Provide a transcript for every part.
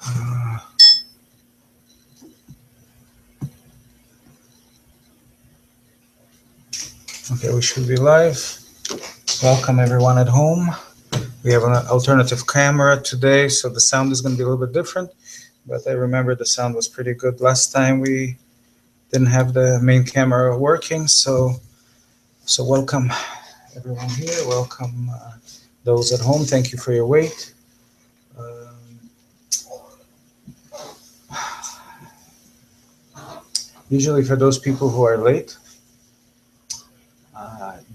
Okay, we should be live. Welcome everyone at home. We have an alternative camera today, so the sound is going to be a little bit different, but I remember the sound was pretty good last time we didn't have the main camera working, so welcome everyone here. Welcome those at home. Thank you for your wait. Usually for those people who are late,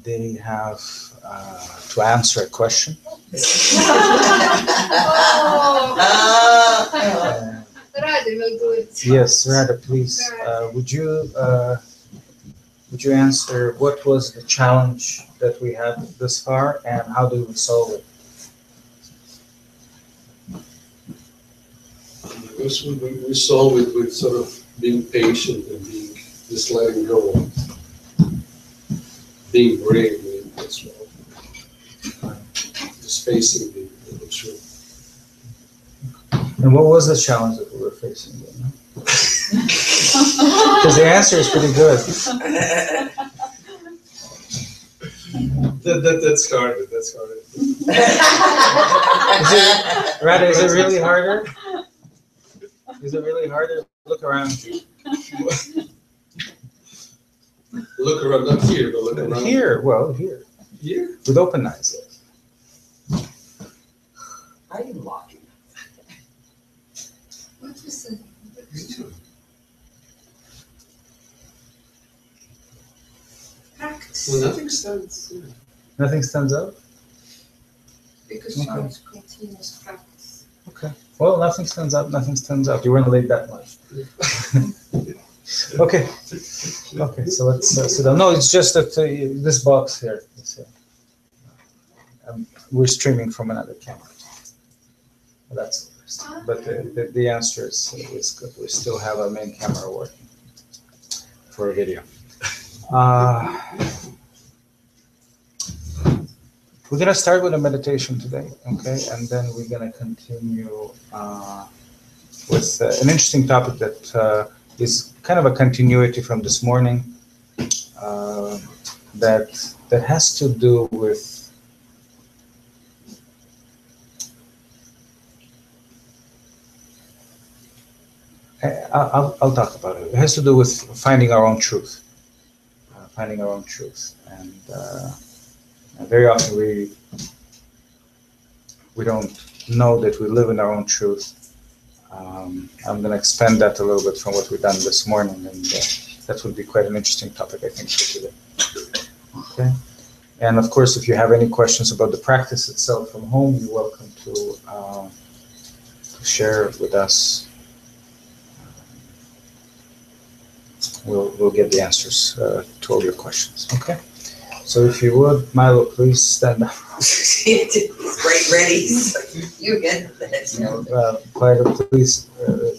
they have to answer a question. Rade will do it. Yes, Rade, please. Would you answer what was the challenge that we had this far and how do we solve it? Because we solve it with sort of being patient and being just letting go, being brave as well, just facing the truth. And what was the challenge that we were facing? Because the answer is pretty good. That started. Is it really harder? Is it really harder? Look around. Look around, not here, but look around. Here, well, here. Here? With open eyes. I am walking. What was it? Practice. Well, nothing stands. Nothing stands out? Because Okay. it's continuous practice. Okay. Well, nothing stands out. Nothing stands out. You weren't late that much. Okay. Okay. So let's sit down. No, it's just that this box here. We're streaming from another camera. That's the first. But the answer is good. We still have our main camera working for a video. We're going to start with a meditation today, okay? And then we're going to continue with an interesting topic that is kind of a continuity from this morning that has to do with I'll talk about it. It has to do with finding our own truth, and very often we don't know that we live in our own truth. I'm going to expand that a little bit from what we've done this morning, and that would be quite an interesting topic, I think, for today. Okay. And of course, if you have any questions about the practice itself from home, you're welcome to share with us. We'll get the answers to all your questions. Okay. So if you would, Milo, please stand up. Right, ready. You get that. Milo, please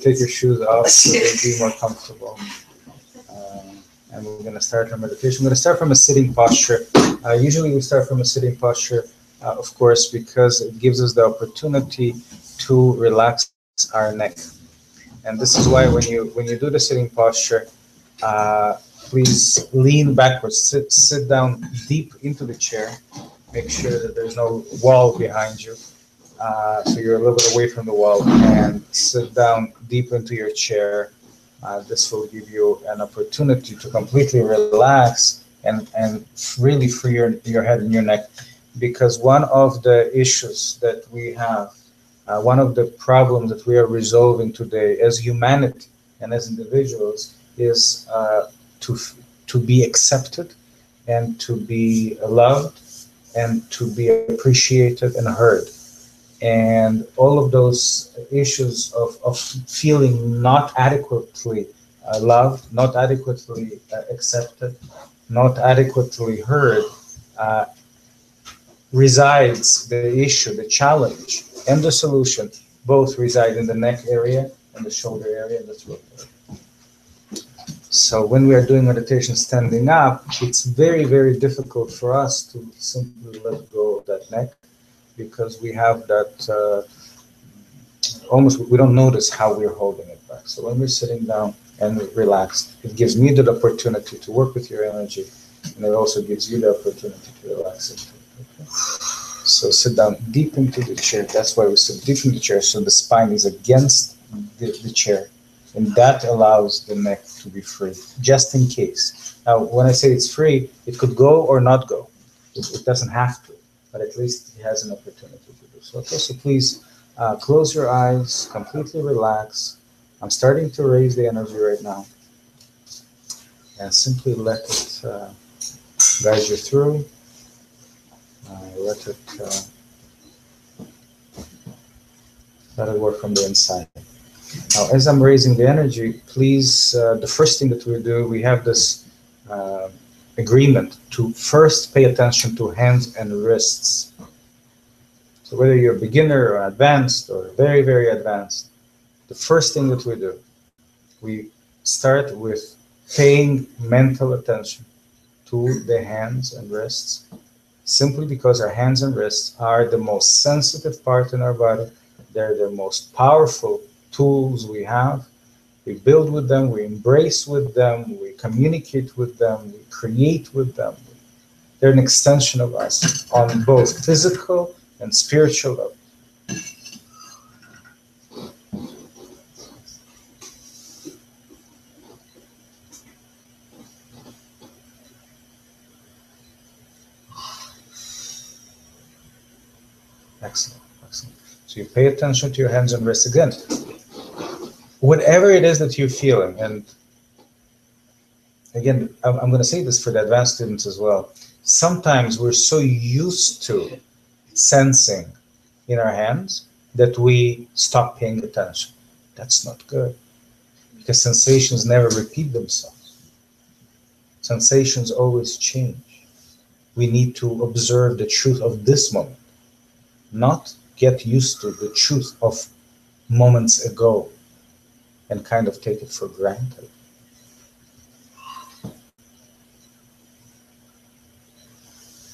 take your shoes off so they'll be more comfortable. And we're going to start our meditation. We're going to start from a sitting posture. Usually we start from a sitting posture, of course, because it gives us the opportunity to relax our neck. And this is why when you do the sitting posture, please lean backwards, sit down deep into the chair. Make sure that there's no wall behind you. So you're a little bit away from the wall, and sit down deep into your chair. This will give you an opportunity to completely relax and really free your head and your neck. Because one of the issues that we have, one of the problems that we are resolving today as humanity and as individuals is to be accepted and to be loved and to be appreciated and heard. And all of those issues of feeling not adequately loved, not adequately accepted, not adequately heard, resides the issue, the challenge, and the solution both reside in the neck area and the shoulder area and the throat area. So when we are doing meditation standing up, it's very, very difficult for us to simply let go of that neck, because we have that almost we don't notice how we're holding it back. So when we're sitting down and relaxed, it gives me the opportunity to work with your energy, and it also gives you the opportunity to relax into it. Okay? So sit down deep into the chair. That's why we sit deep in the chair, so the spine is against the chair, and that allows the neck to be free, just in case. Now, when I say it's free, it could go or not go. It doesn't have to, but at least it has an opportunity to do so. Okay, so please close your eyes, completely relax. I'm starting to raise the energy right now, and simply let it guide you through. Let it work from the inside. Now, as I'm raising the energy, please, the first thing that we do, we have this agreement to first pay attention to hands and wrists. So whether you're a beginner or advanced or very, very advanced, the first thing that we do, we start with paying mental attention to the hands and wrists, simply because our hands and wrists are the most sensitive part in our body. They're the most powerful tools we have. We build with them, we embrace with them, we communicate with them, we create with them. They're an extension of us on both physical and spiritual level. Excellent, excellent. So you pay attention to your hands and wrists again. Whatever it is that you're feeling, and again, I'm going to say this for the advanced students as well. Sometimes we're so used to sensing in our hands that we stop paying attention. That's not good, because sensations never repeat themselves. Sensations always change. We need to observe the truth of this moment, not get used to the truth of moments ago and kind of take it for granted.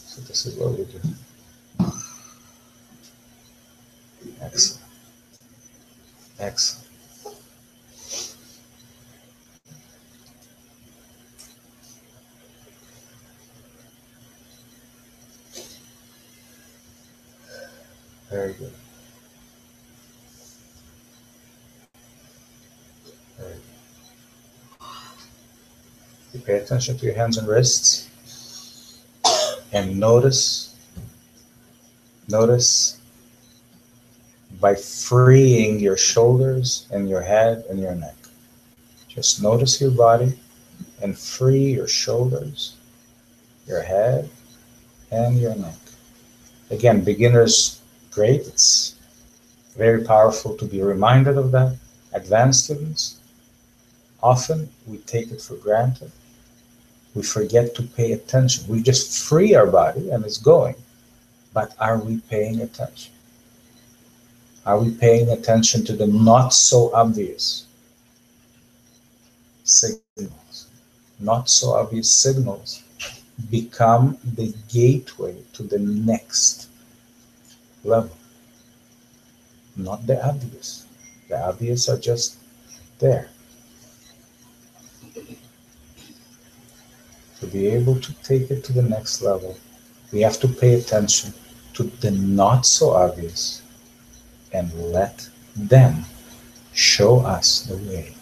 So this is what we do. Excellent. Excellent. Very good. Very good. You pay attention to your hands and wrists and notice by freeing your shoulders and your head and your neck. Just notice your body and free your shoulders, your head, and your neck. Again, beginners, great. It's very powerful to be reminded of that. Advanced students, often we take it for granted. We forget to pay attention. We just free our body and it's going. But are we paying attention? Are we paying attention to the not so obvious signals? Not so obvious signals become the gateway to the next level. Not the obvious. The obvious are just there. To be able to take it to the next level, we have to pay attention to the not so obvious and let them show us the way.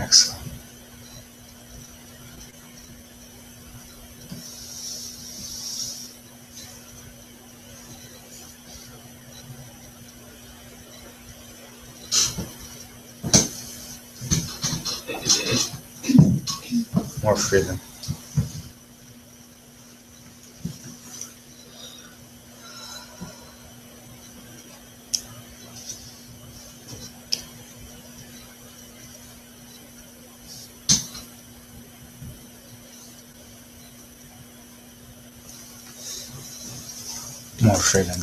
Excellent. More freedom. More freedom.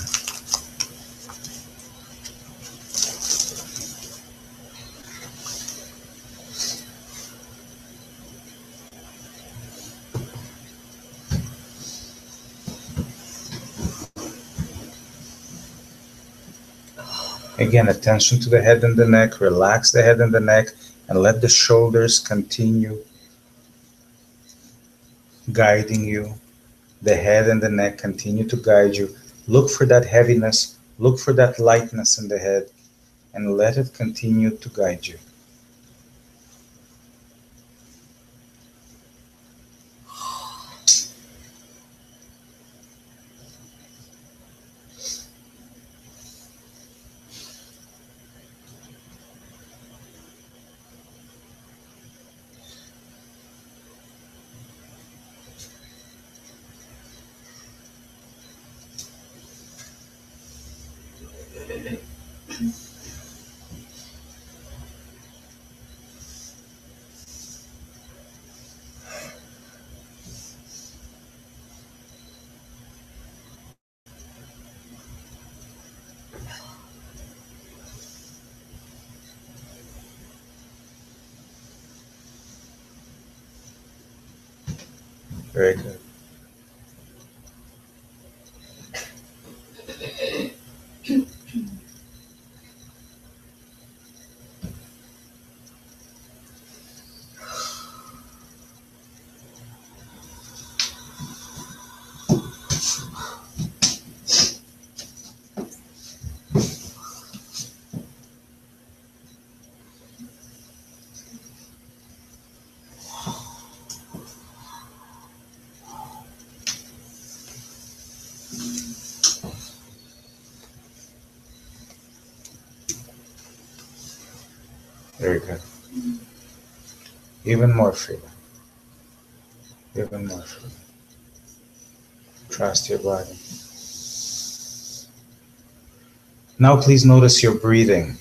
Again, attention to the head and the neck. Relax the head and the neck and let the shoulders continue guiding you. The head and the neck continue to guide you. Look for that heaviness. Look for that lightness in the head and let it continue to guide you. Very good. Very good. Even more freedom. Even more freedom. Trust your body. Now please notice your breathing.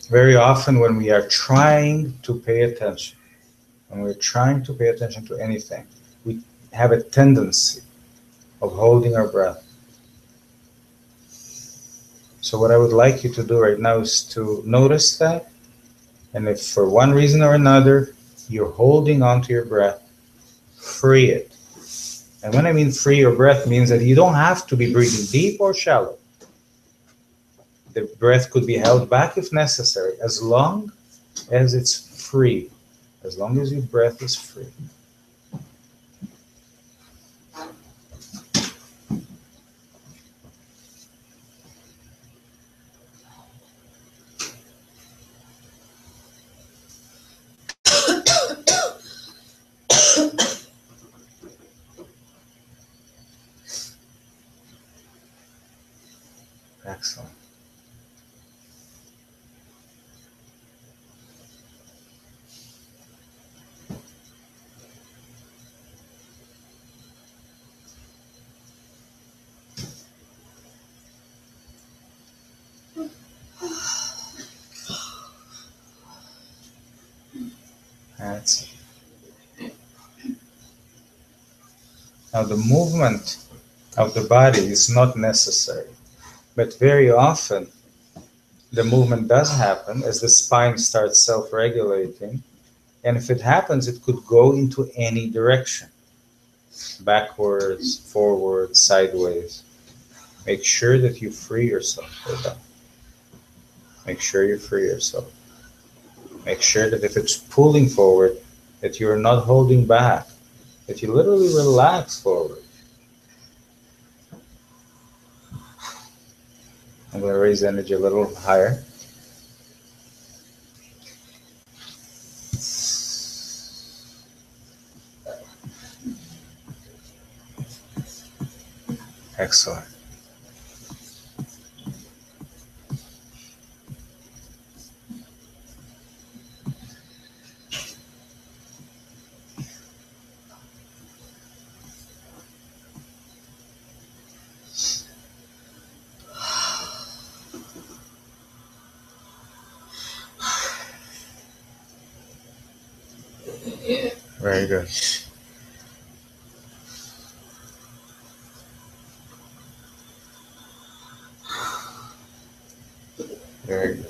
Very often when we are trying to pay attention, when we're trying to pay attention to anything, we have a tendency of holding our breath. So what I would like you to do right now is to notice that, and if for one reason or another you're holding on to your breath, free it. And when I mean free your breath, means that you don't have to be breathing deep or shallow. The breath could be held back if necessary, as long as it's free, as long as your breath is free. Excellent. That's it. Now the movement of the body is not necessary, but very often the movement does happen as the spine starts self-regulating, and if it happens, it could go into any direction, backwards, forward, sideways. Make sure that you free yourself for that. Make sure you free yourself. Make sure that if it's pulling forward, that you're not holding back, that you literally relax forward. I'm going to raise the energy a little higher. Excellent. Very good. Very good.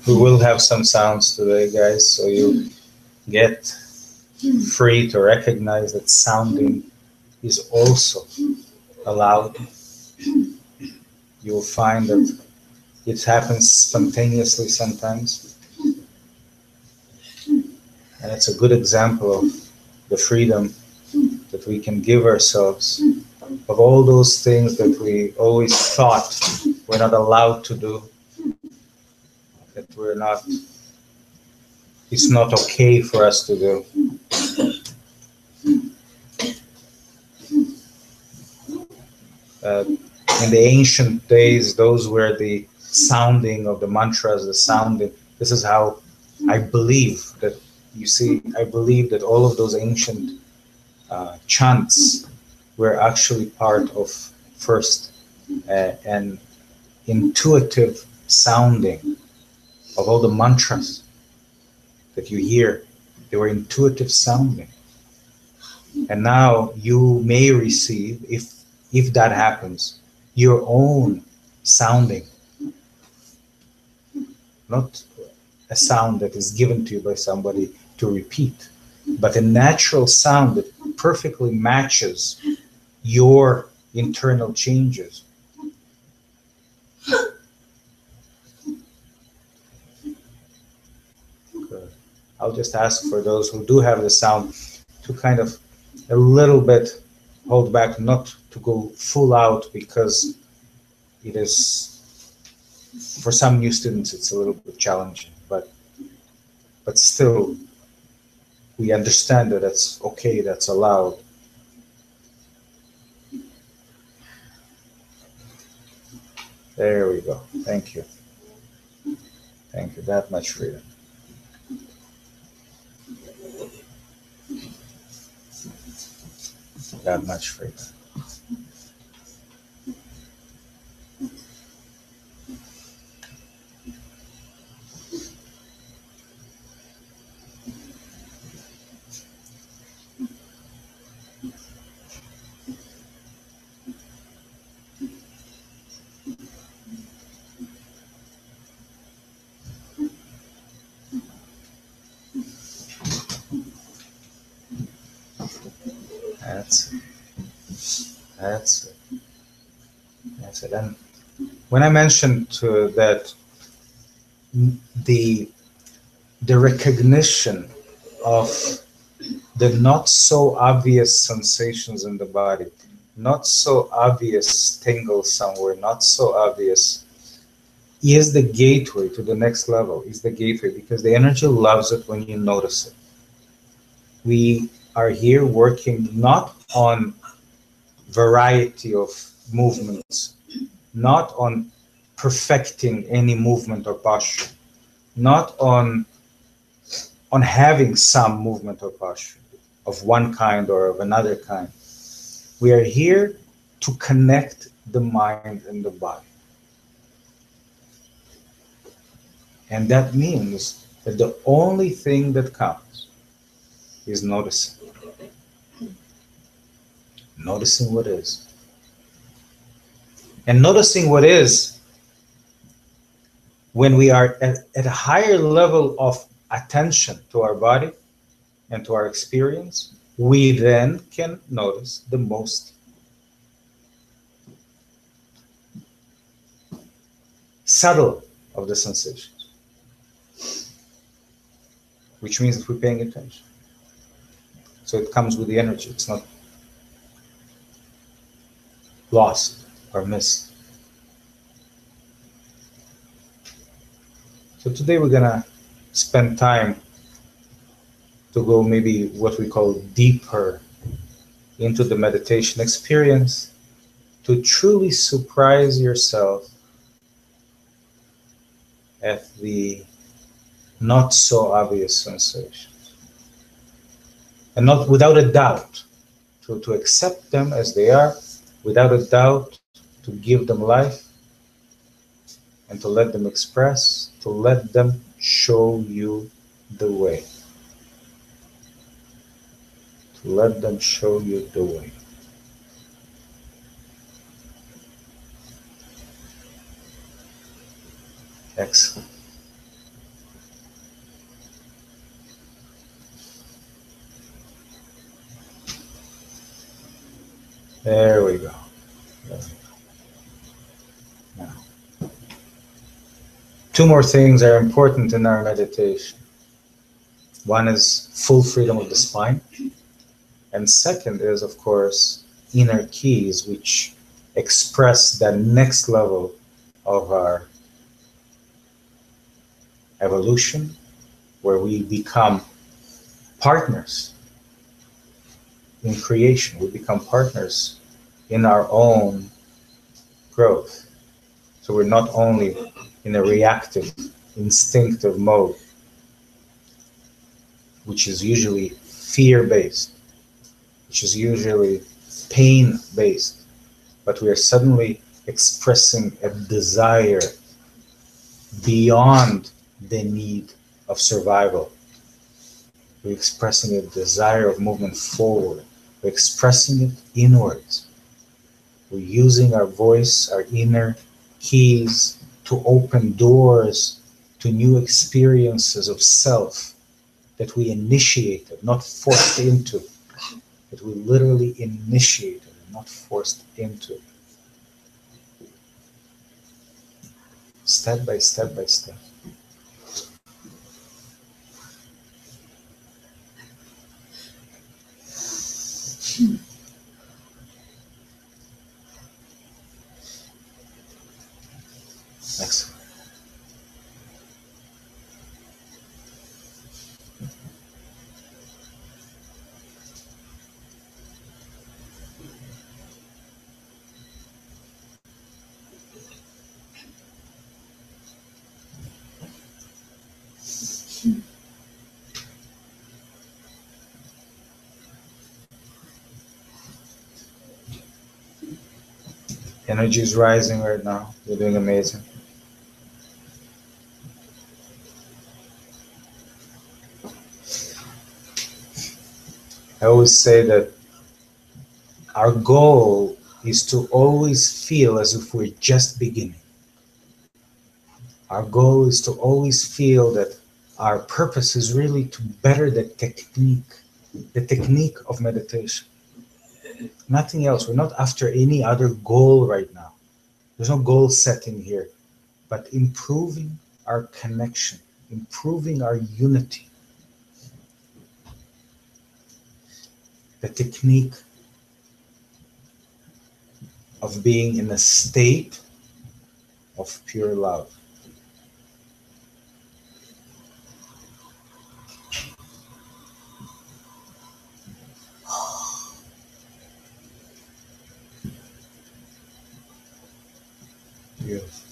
We will have some sounds today, guys, so you get free to recognize that sounding is also allowed. You will find that it happens spontaneously sometimes. And it's a good example of the freedom that we can give ourselves of all those things that we always thought we're not allowed to do, that it's not okay for us to do. In the ancient days, those were the sounding of the mantras, the sounding. This is how I believe that, you see, I believe that all of those ancient chants were actually part of first an intuitive sounding of all the mantras that you hear. They were intuitive sounding. And now you may receive, if that happens, your own sounding. Not a sound that is given to you by somebody to repeat, but a natural sound that perfectly matches your internal changes. Good. I'll just ask for those who do have the sound to kind of a little bit hold back, not to go full out, because it is, for some new students, it's a little bit challenging, but still, we understand that that's okay, that's allowed. There we go. Thank you. Thank you. That much freedom. That much freedom. That's it. And when I mentioned that the recognition of the not so obvious sensations in the body, not so obvious tingles somewhere, not so obvious, is the gateway to the next level, is the gateway, because the energy loves it when you notice it. We are here working not on variety of movements, not on perfecting any movement or posture, not on having some movement or posture of one kind or of another kind. We are here to connect the mind and the body. And that means that the only thing that counts is noticing. Noticing what is. And noticing what is when we are at a higher level of attention to our body and to our experience, we then can notice the most subtle of the sensations, which means that we're paying attention. So it comes with the energy. It's not lost or missed. So today we're gonna spend time to go maybe what we call deeper into the meditation experience, to truly surprise yourself at the not so obvious sensations. And not without a doubt, to accept them as they are, without a doubt, to give them life, and to let them express, to let them show you the way. To let them show you the way. Excellent. There we go. There we go. Now, two more things are important in our meditation. One is full freedom of the spine. And second is, of course, inner keys, which express the next level of our evolution, where we become partners in creation. We become partners in our own growth. So we're not only in a reactive, instinctive mode, which is usually fear-based, which is usually pain-based, but we are suddenly expressing a desire beyond the need of survival. We're expressing a desire of movement forward. We're expressing it inwards. We're using our voice, our inner keys, to open doors to new experiences of self that we initiated, not forced into. That we literally initiated, not forced into. Step by step by step. Excellent. Energy is rising right now. You're doing amazing. I always say that our goal is to always feel as if we're just beginning. Our goal is to always feel that our purpose is really to better the technique of meditation. Nothing else. We're not after any other goal right now. There's no goal setting here, but improving our connection, improving our unity. The technique of being in a state of pure love. Beautiful.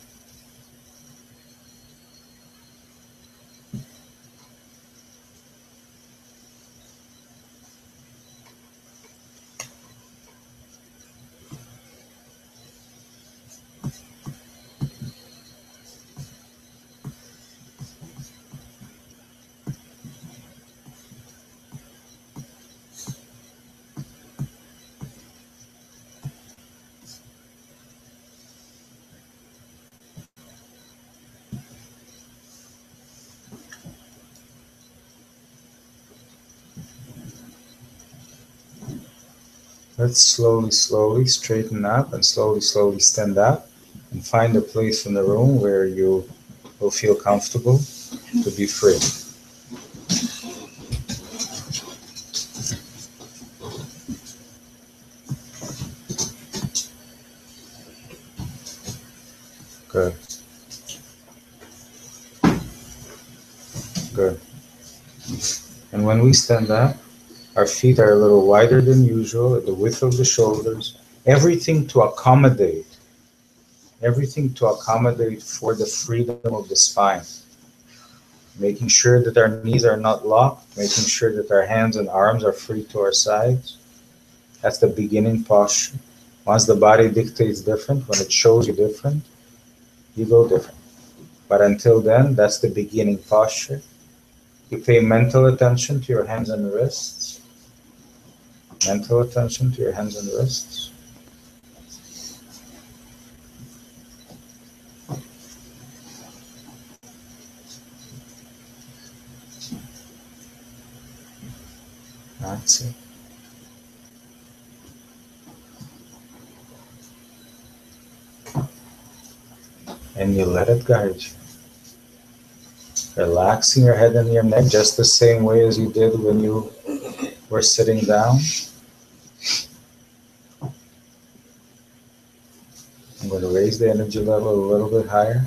Let's slowly, slowly straighten up and slowly, slowly stand up and find a place in the room where you will feel comfortable to be free. Good. Good. And when we stand up, our feet are a little wider than usual, at the width of the shoulders. Everything to accommodate for the freedom of the spine. Making sure that our knees are not locked, making sure that our hands and arms are free to our sides. That's the beginning posture. Once the body dictates different, when it shows you different, you go different. But until then, that's the beginning posture. You pay mental attention to your hands and wrists. Mental attention to your hands and wrists. That's it. And you let it guide you. Relaxing your head and your neck just the same way as you did when you were sitting down. I'm going to raise the energy level a little bit higher.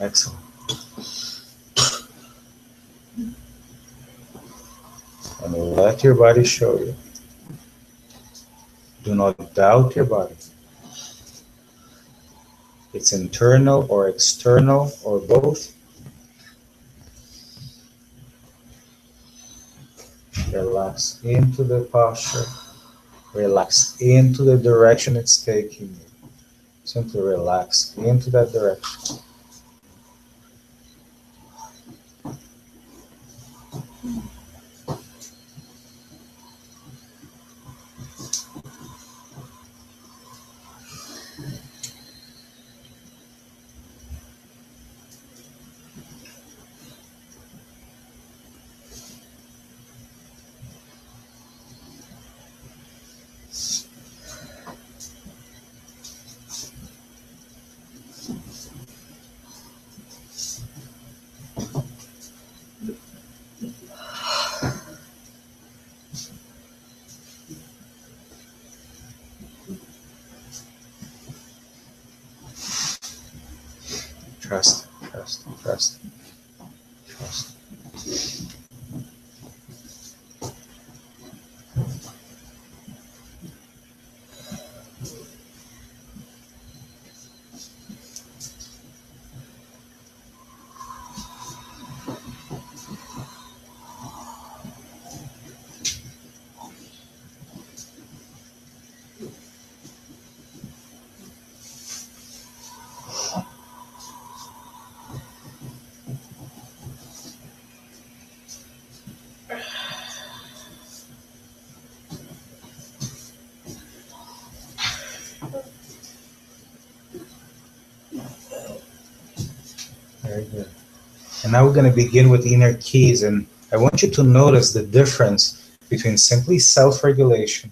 Excellent. And let your body show you. Do not doubt your body. It's internal or external or both. Relax into the posture. Relax into the direction it's taking you. Simply relax into that direction. Trust, trust, trust, trust. Very good. And now we're going to begin with inner keys, and I want you to notice the difference between simply self-regulation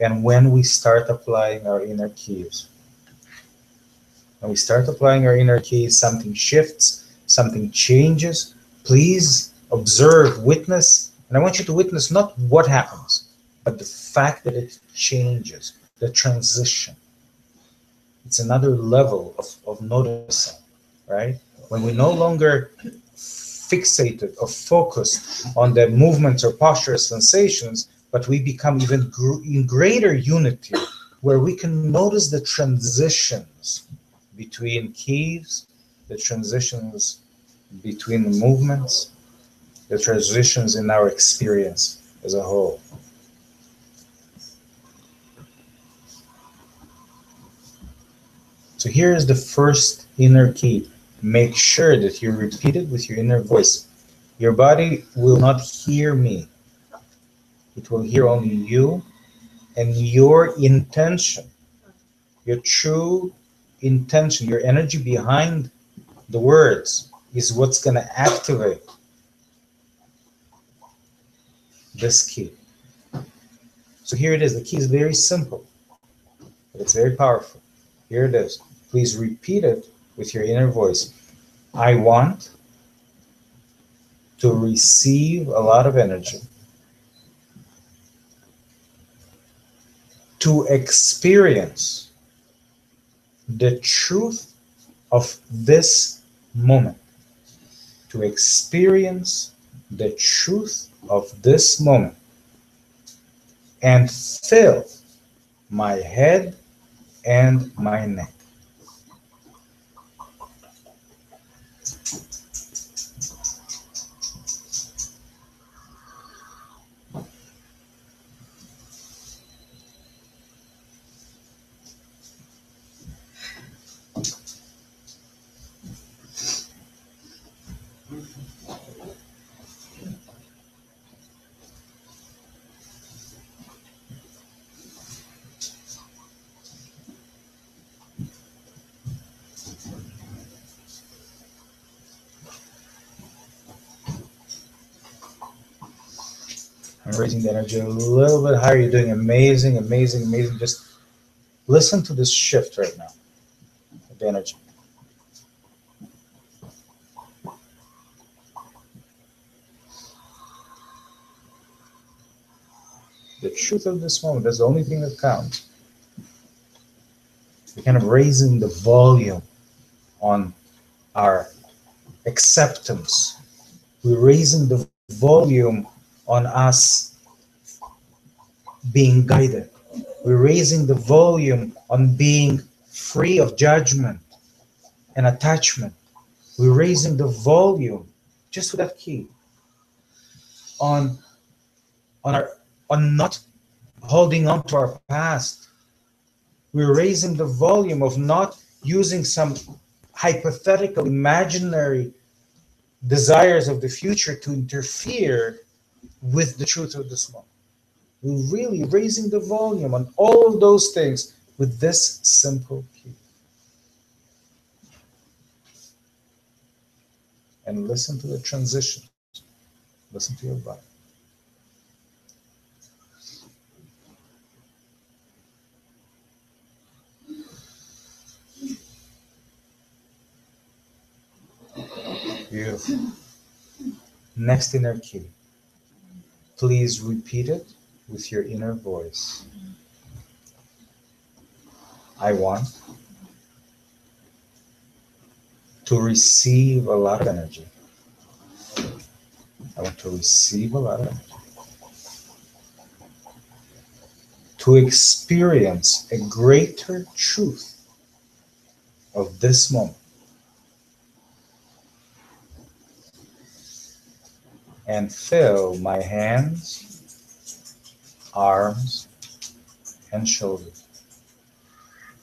and when we start applying our inner keys. When we start applying our inner keys, something shifts, something changes. Please observe, witness, and I want you to witness not what happens, but the fact that it changes, the transition. It's another level of noticing, right? When we're no longer fixated or focused on the movements or posture sensations, but we become even in greater unity, where we can notice the transitions between keys, the transitions between the movements, the transitions in our experience as a whole. So here is the first inner key. Make sure that you repeat it with your inner voice. Your body will not hear me. It will hear only you and your intention Your true intention, your energy behind the words is what's going to activate this key. So here it is. The key is very simple, but it's very powerful. Here it is. Please repeat it with your inner voice. I want to receive a lot of energy, to experience the truth of this moment, to experience the truth of this moment, and fill my head and my neck. I'm raising the energy a little bit higher. You're doing amazing, amazing, amazing. Just listen to this shift right now of the energy. The truth of this moment, that's the only thing that counts. We're kind of raising the volume on our acceptance. We're raising the volume on us being guided. We're raising the volume on being free of judgment and attachment. We're raising the volume just with that key on not holding on to our past. We're raising the volume of not using some hypothetical, imaginary desires of the future to interfere with the truth of this moment. We're really raising the volume on all of those things with this simple key. And listen to the transition. Listen to your body. Beautiful. Next inner key. Please repeat it with your inner voice. I want to receive a lot of energy. I want to receive a lot of energy. To experience a greater truth of this moment. And fill my hands, arms, and shoulders.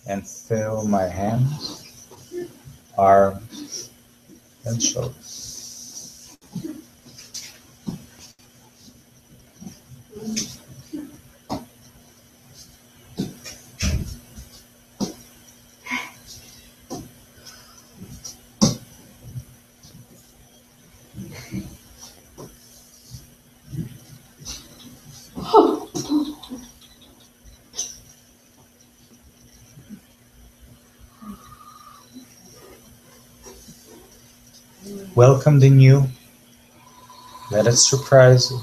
And fill my hands, arms, and shoulders. Welcome the new. Let it surprise you.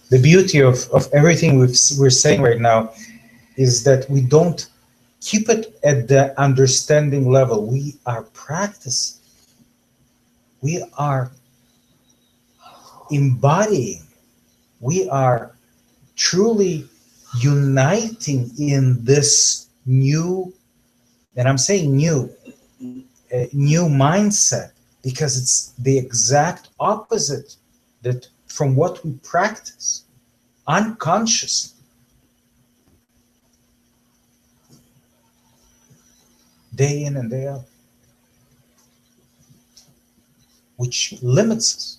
The beauty of everything we're saying right now is that we don't keep it at the understanding level. We are practicing. We are embodying. We are truly uniting in this new, and I'm saying new mindset, because it's the exact opposite that from what we practice unconsciously. Day in and day out, which limits us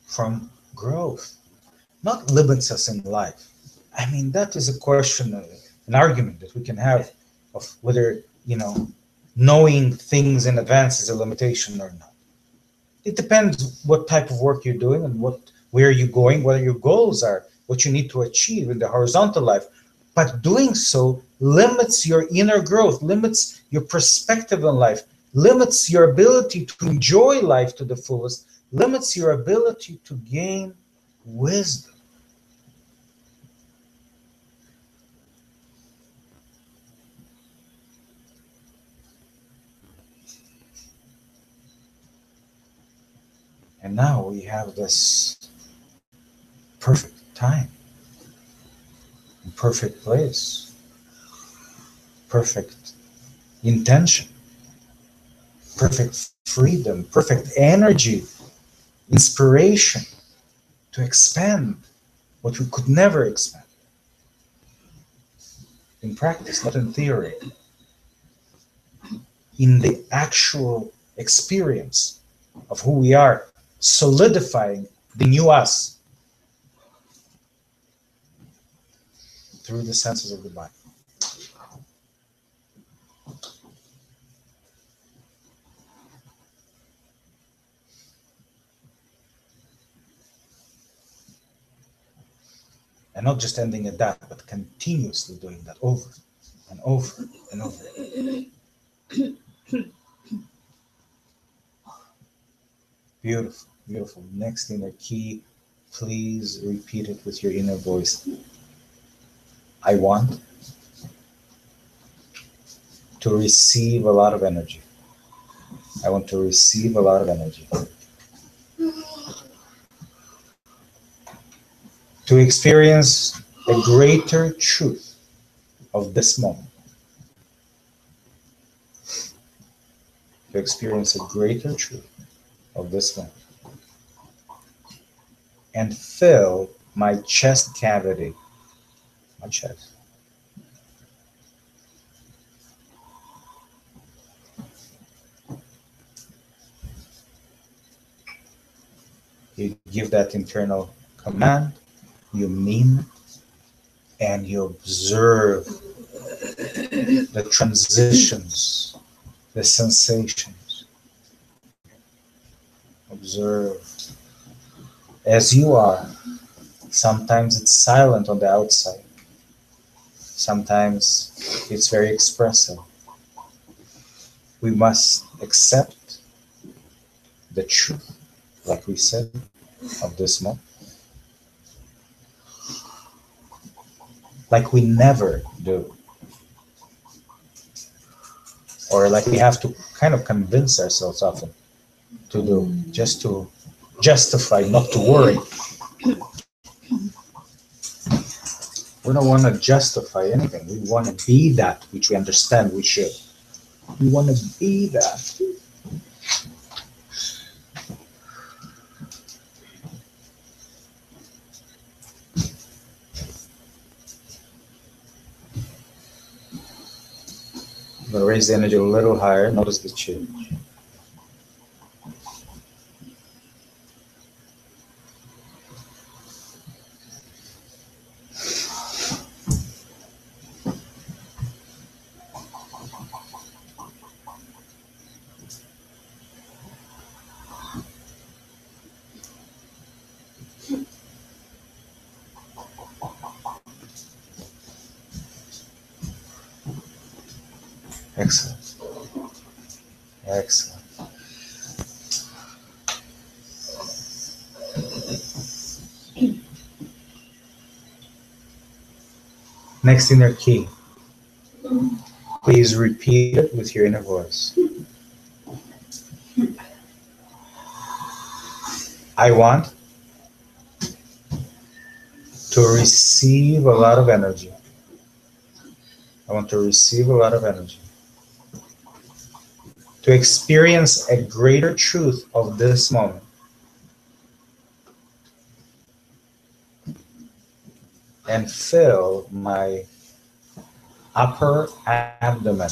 from growth, not limits us in life. I mean, that is a question, an argument that we can have of whether, knowing things in advance is a limitation or not. It depends what type of work you're doing and where you're going, what your goals are, what you need to achieve in the horizontal life. But doing so limits your inner growth, limits your perspective on life, limits your ability to enjoy life to the fullest, limits your ability to gain wisdom. And now we have this perfect time, perfect place, perfect intention, perfect freedom, perfect energy, inspiration to expand what we could never expand. In practice, not in theory. In the actual experience of who we are, solidifying the new us through the senses of the body. And not just ending at that, but continuously doing that over and over and over. Beautiful, beautiful. Next inner key, please repeat it with your inner voice. I want to receive a lot of energy. I want to receive a lot of energy. To experience a greater truth of this moment. To experience a greater truth of this moment. And fill my chest cavity, my chest. You give that internal command, you mean it, and you observe the transitions, the sensations. Observe as you are. Sometimes it's silent on the outside. Sometimes it's very expressive. We must accept the truth, like we said, of this moment. Like we never do. Or like we have to kind of convince ourselves often to do, just to justify, not to worry. We don't want to justify anything. We want to be that which we understand we should. We want to be that. I'm going to raise the energy a little higher. Notice the change. Excellent. Excellent. Next inner key. Please repeat it with your inner voice. I want to receive a lot of energy. I want to receive a lot of energy. To experience a greater truth of this moment. And fill my upper abdomen.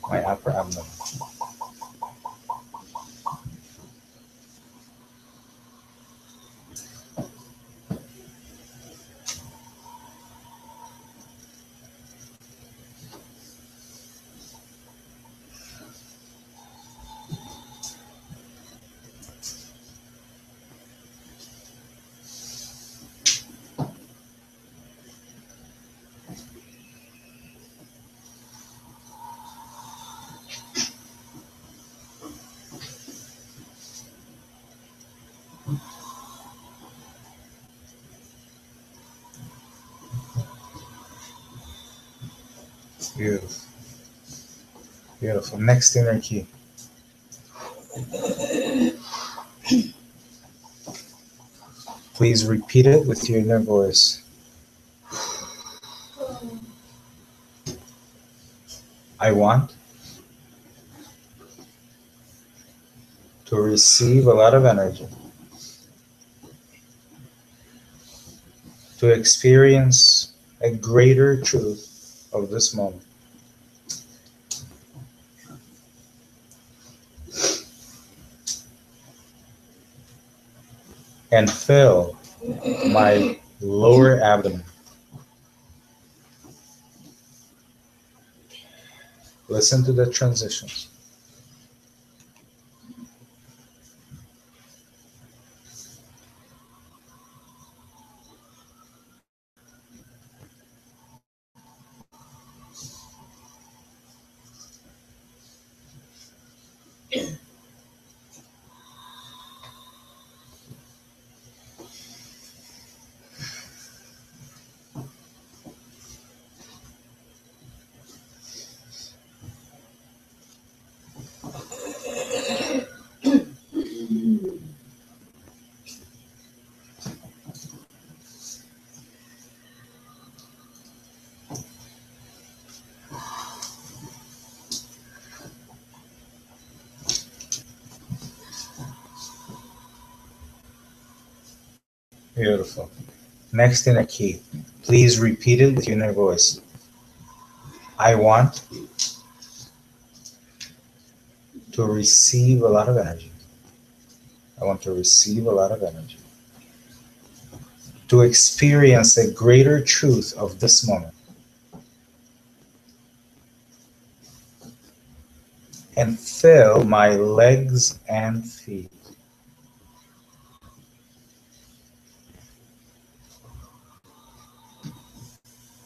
My upper abdomen. Beautiful. Beautiful. Next inner key. Please repeat it with your inner voice. I want to receive a lot of energy, to experience a greater truth of this moment. And fill my lower abdomen. Listen to the transitions. Beautiful. Next inner key. Please repeat it with your inner voice. I want to receive a lot of energy. I want to receive a lot of energy. To experience a greater truth of this moment. And fill my legs and feet.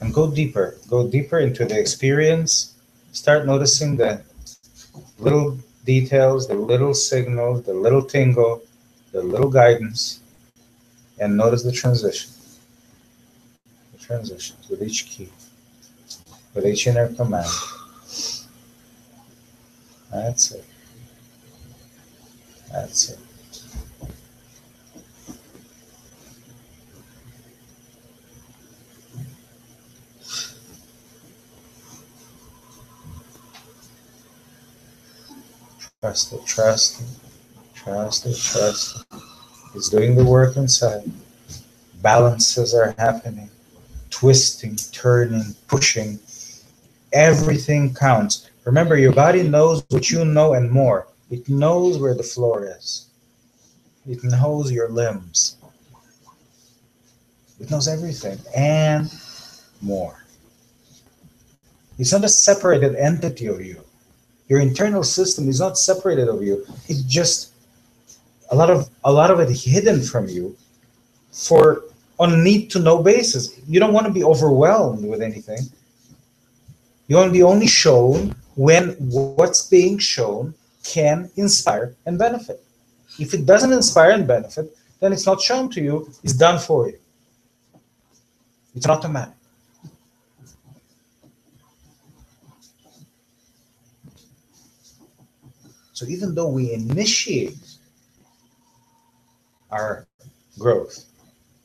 And go deeper into the experience. Start noticing the little details, the little signals, the little tingle, the little guidance, and notice the transition. The transitions with each key, with each inner command. That's it. That's it. Trust it, trust it, trust it, trust it. It's doing the work inside. Balances are happening. Twisting, turning, pushing. Everything counts. Remember, your body knows what you know and more. It knows where the floor is. It knows your limbs. It knows everything and more. It's not a separated entity of you. Your internal system is not separated of you. It's just a lot of it hidden from you for on need to know basis. You don't want to be overwhelmed with anything. You want to be only shown when what's being shown can inspire and benefit. If it doesn't inspire and benefit, then it's not shown to you, it's done for you. It's automatic. So even though we initiate our growth,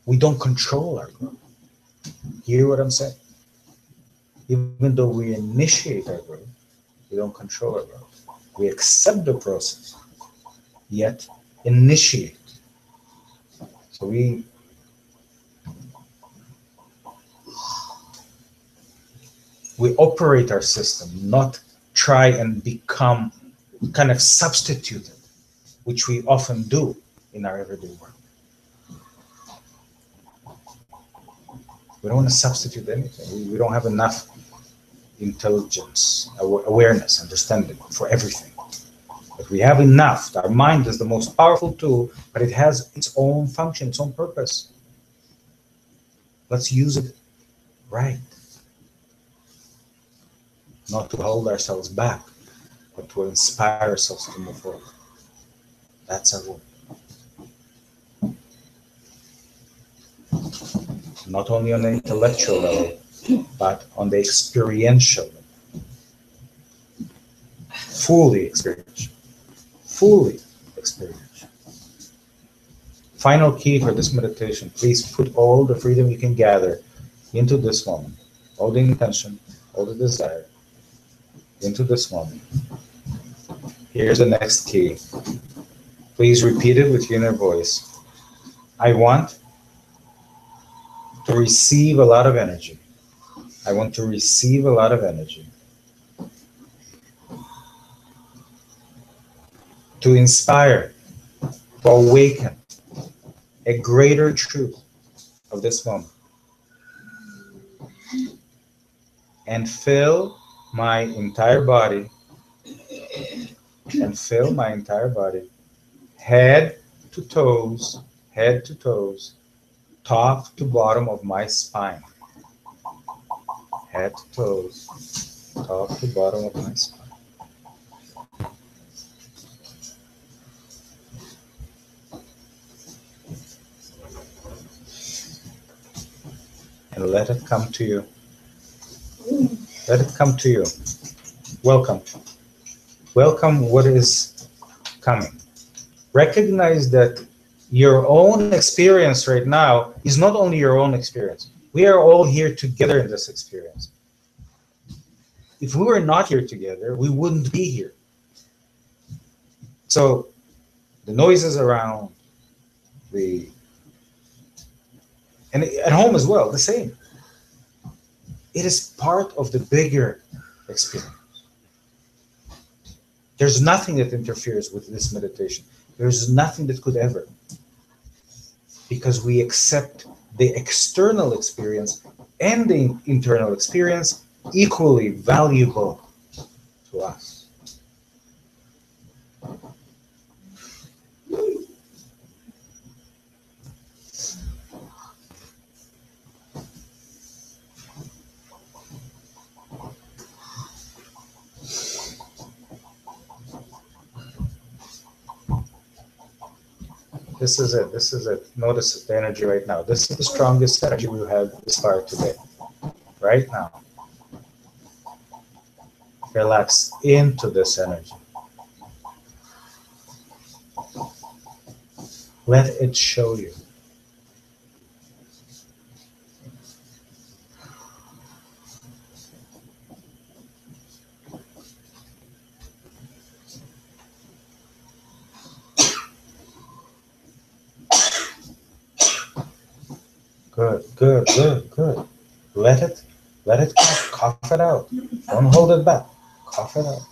we don't control our growth. Hear what I'm saying? Even though we initiate our growth, we don't control our growth. We accept the process, yet initiate. So we operate our system, not try and become kind of substituted, which we often do in our everyday work. We don't want to substitute anything. We don't have enough intelligence, awareness, understanding for everything. But we have enough. Our mind is the most powerful tool, but it has its own function, its own purpose. Let's use it right. Not to hold ourselves back, but to inspire ourselves to move forward. That's our goal. Not only on the intellectual level, but on the experiential level. fully experiential. Fully experiential. Final key for this meditation, please put all the freedom you can gather into this moment. All the intention, all the desire into this moment. Here's the next key. Please repeat it with your inner voice. I want to receive a lot of energy. I want to receive a lot of energy. To inspire, to awaken a greater truth of this moment. And fill my entire body, head to toes, top to bottom of my spine. Head to toes, top to bottom of my spine. And let it come to you. Let it come to you. Welcome. Welcome what is coming. Recognize that your own experience right now is not only your own experience. We are all here together in this experience. If we were not here together, we wouldn't be here. So the noises around, and at home as well, the same. It is part of the bigger experience. There's nothing that interferes with this meditation. There's nothing that could ever. Because we accept the external experience and the internal experience equally valuable to us. This is it. This is it. Notice the energy right now. This is the strongest energy we have this far today. Right now. Relax into this energy. Let it show you. Good, good, good, good. Let it cough it out. Don't hold it back. Cough it out.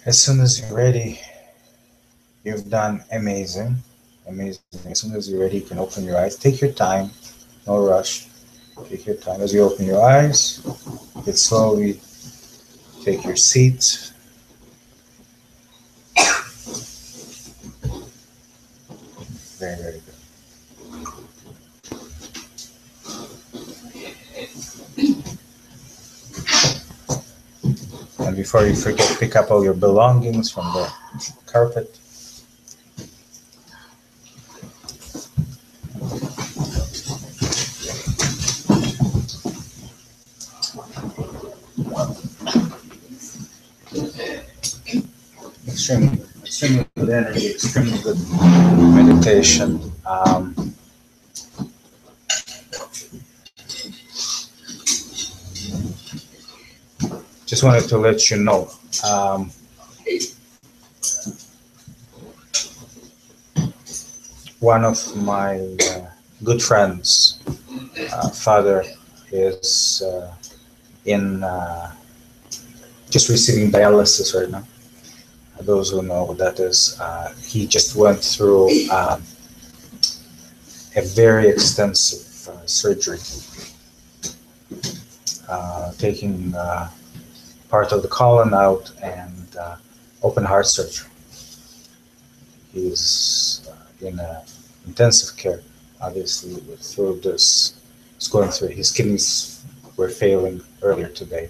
As soon as you're ready, you've done amazing. Amazing. As soon as you're ready, you can open your eyes. Take your time, no rush. Take your time. As you open your eyes, you can slowly take your seat. Very, very good. And before you forget, pick up all your belongings from the carpet. Extremely good energy, extremely good meditation. Just wanted to let you know, one of my good friends' father is in just receiving dialysis right now. Those who know what that is, he just went through a very extensive surgery, taking part of the colon out and open heart surgery. He's in intensive care, obviously, through this. He's going through, his kidneys were failing earlier today.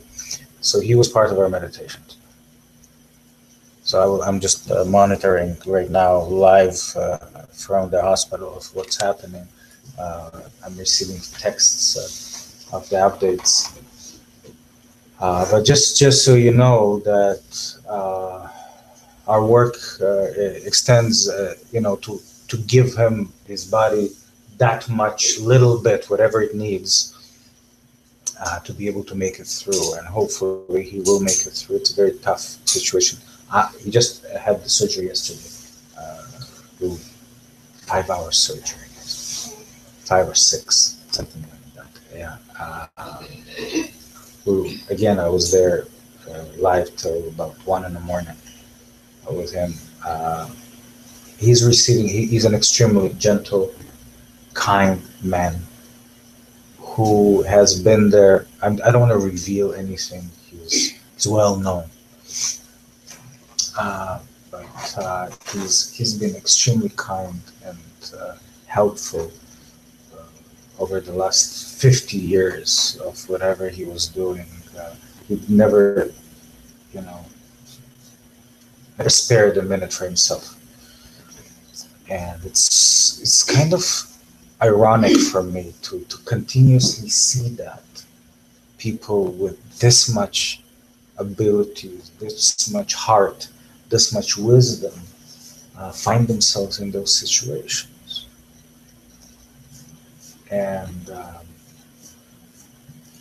So he was part of our meditation. So I'm just monitoring right now live from the hospital of what's happening. I'm receiving texts of the updates. But just so you know that our work extends, to give him his body that much little bit, whatever it needs, to be able to make it through. And hopefully he will make it through. It's a very tough situation. He just had the surgery yesterday, 5-hour surgery, 5 or 6, something like that. Yeah. Again, I was there live till about 1 in the morning with him. He's an extremely gentle, kind man who has been there. I don't want to reveal anything. He's well known. But he's been extremely kind and helpful over the last 50 years of whatever he was doing. He never spared a minute for himself. And it's kind of ironic for me to continuously see that people with this much ability, this much heart, this much wisdom find themselves in those situations. And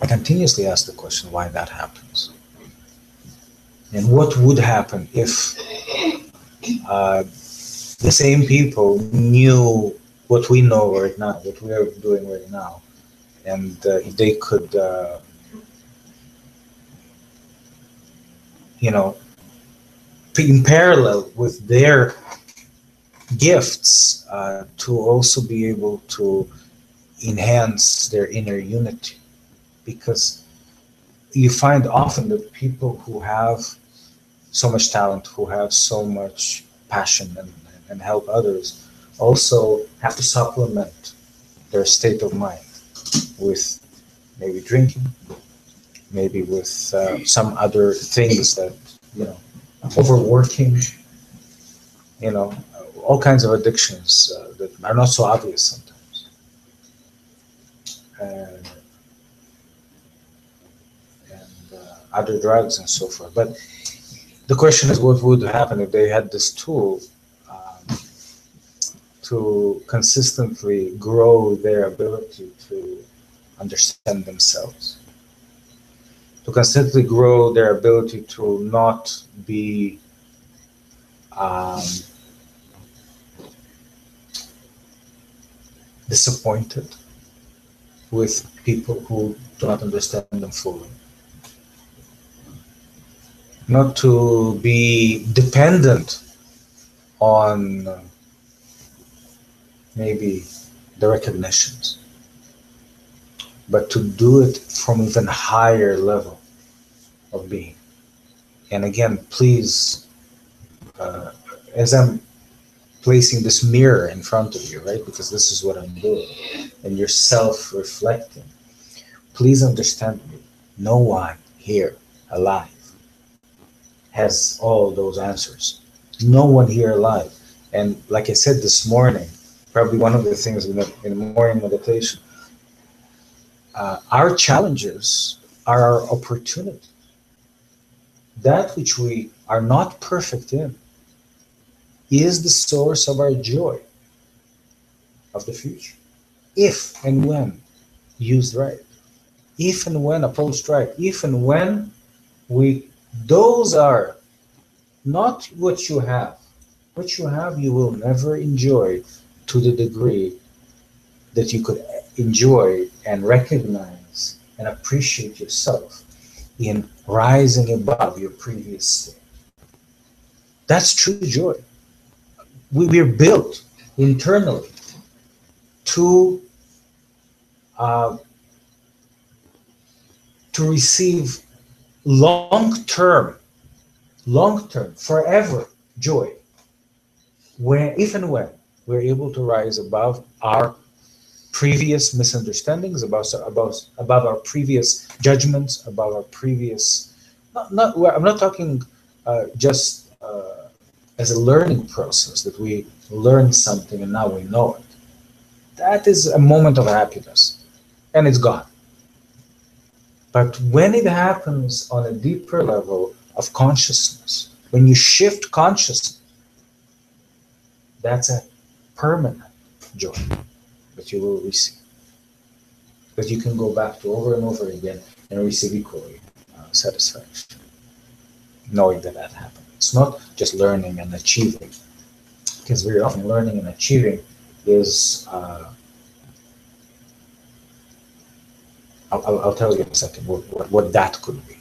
I continuously ask the question why that happens. And what would happen if the same people knew what we know right now, what we are doing right now, and they could in parallel with their gifts, to also be able to enhance their inner unity. Because you find often that people who have so much talent, who have so much passion and help others, also have to supplement their state of mind with maybe drinking, maybe with some other things that, overworking, all kinds of addictions that are not so obvious sometimes. And other drugs and so forth. But the question is, what would happen if they had this tool to consistently grow their ability to understand themselves, to constantly grow their ability to not be disappointed with people who do not understand them fully. not to be dependent on maybe the recognitions, but to do it from even higher level of being. And again, please, as I'm placing this mirror in front of you, right? Because this is what I'm doing, and you're self-reflecting. Please understand me. No one here alive has all those answers. No one here alive. And like I said this morning, probably one of the things in the morning meditation, our challenges are our opportunity. That which we are not perfect in is the source of our joy of the future. If and when used right. If and when approached right. If and when those are not what you have. What you have, you will never enjoy to the degree that you could enjoy and recognize and appreciate yourself in rising above your previous state. That's true joy. We're built internally to receive long-term, forever joy. If and when we're able to rise above our previous misunderstandings, above our previous judgments, above our previous. I'm not talking just as a learning process that we learn something and now we know it. That is a moment of happiness, and it's gone. But when it happens on a deeper level of consciousness, when you shift consciousness, that's a permanent joy that you will receive, that you can go back to over and over again and receive equally satisfaction, knowing that happened. It's not just learning and achieving, because very often learning and achieving is, I'll tell you in a second what that could be.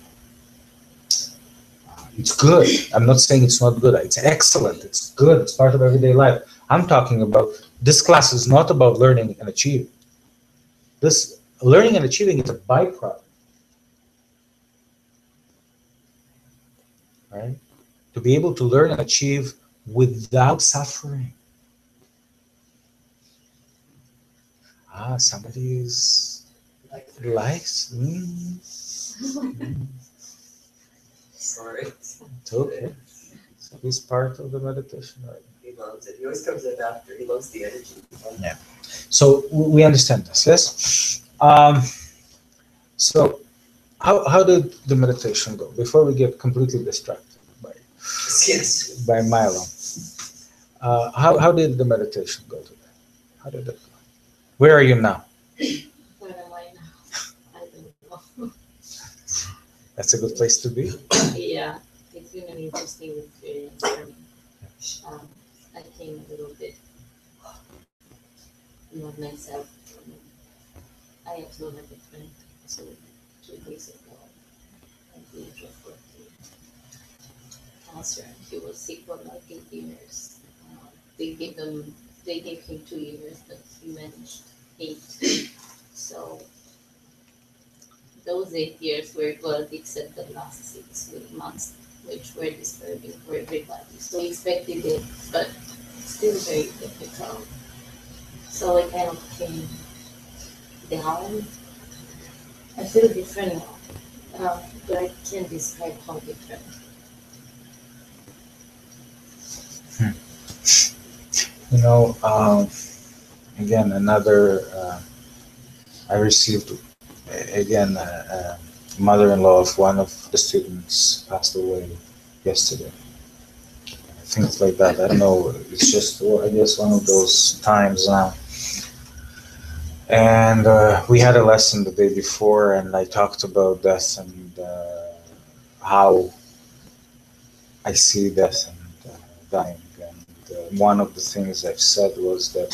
It's good. I'm not saying it's not good. It's excellent. It's good. It's part of everyday life. I'm talking about, this class is not about learning and achieving. This learning and achieving is a byproduct. Right? To be able to learn and achieve without suffering. Somebody is likes. Sorry. It's okay. So he's part of the meditation, right? He loves it. He always comes in after. He loves the energy. Yeah. So we understand this, yes? So how did the meditation go? Before we get completely distracted by Milo. How did the meditation go today? How did it go? Where are you now? Where am I now? I don't know. That's a good place to be. Yeah, it's been an interesting experience for me. I came a little bit not myself. I also have a friend, so 2 days ago, at the age of 14, cancer. He was sick for like 8 years. They gave him 2 years, but he managed 8. So those 8 years were good, except the last 6 months, which were disturbing for everybody. So we expected it, but still very difficult. So I kind of came down. I feel different now, but I can't describe how different. You know, again, I received, again, mother-in-law of one of the students passed away yesterday. Things like that. I don't know. It's just, I guess, one of those times now. And we had a lesson the day before, and I talked about death and how I see death and dying. And one of the things I've said was that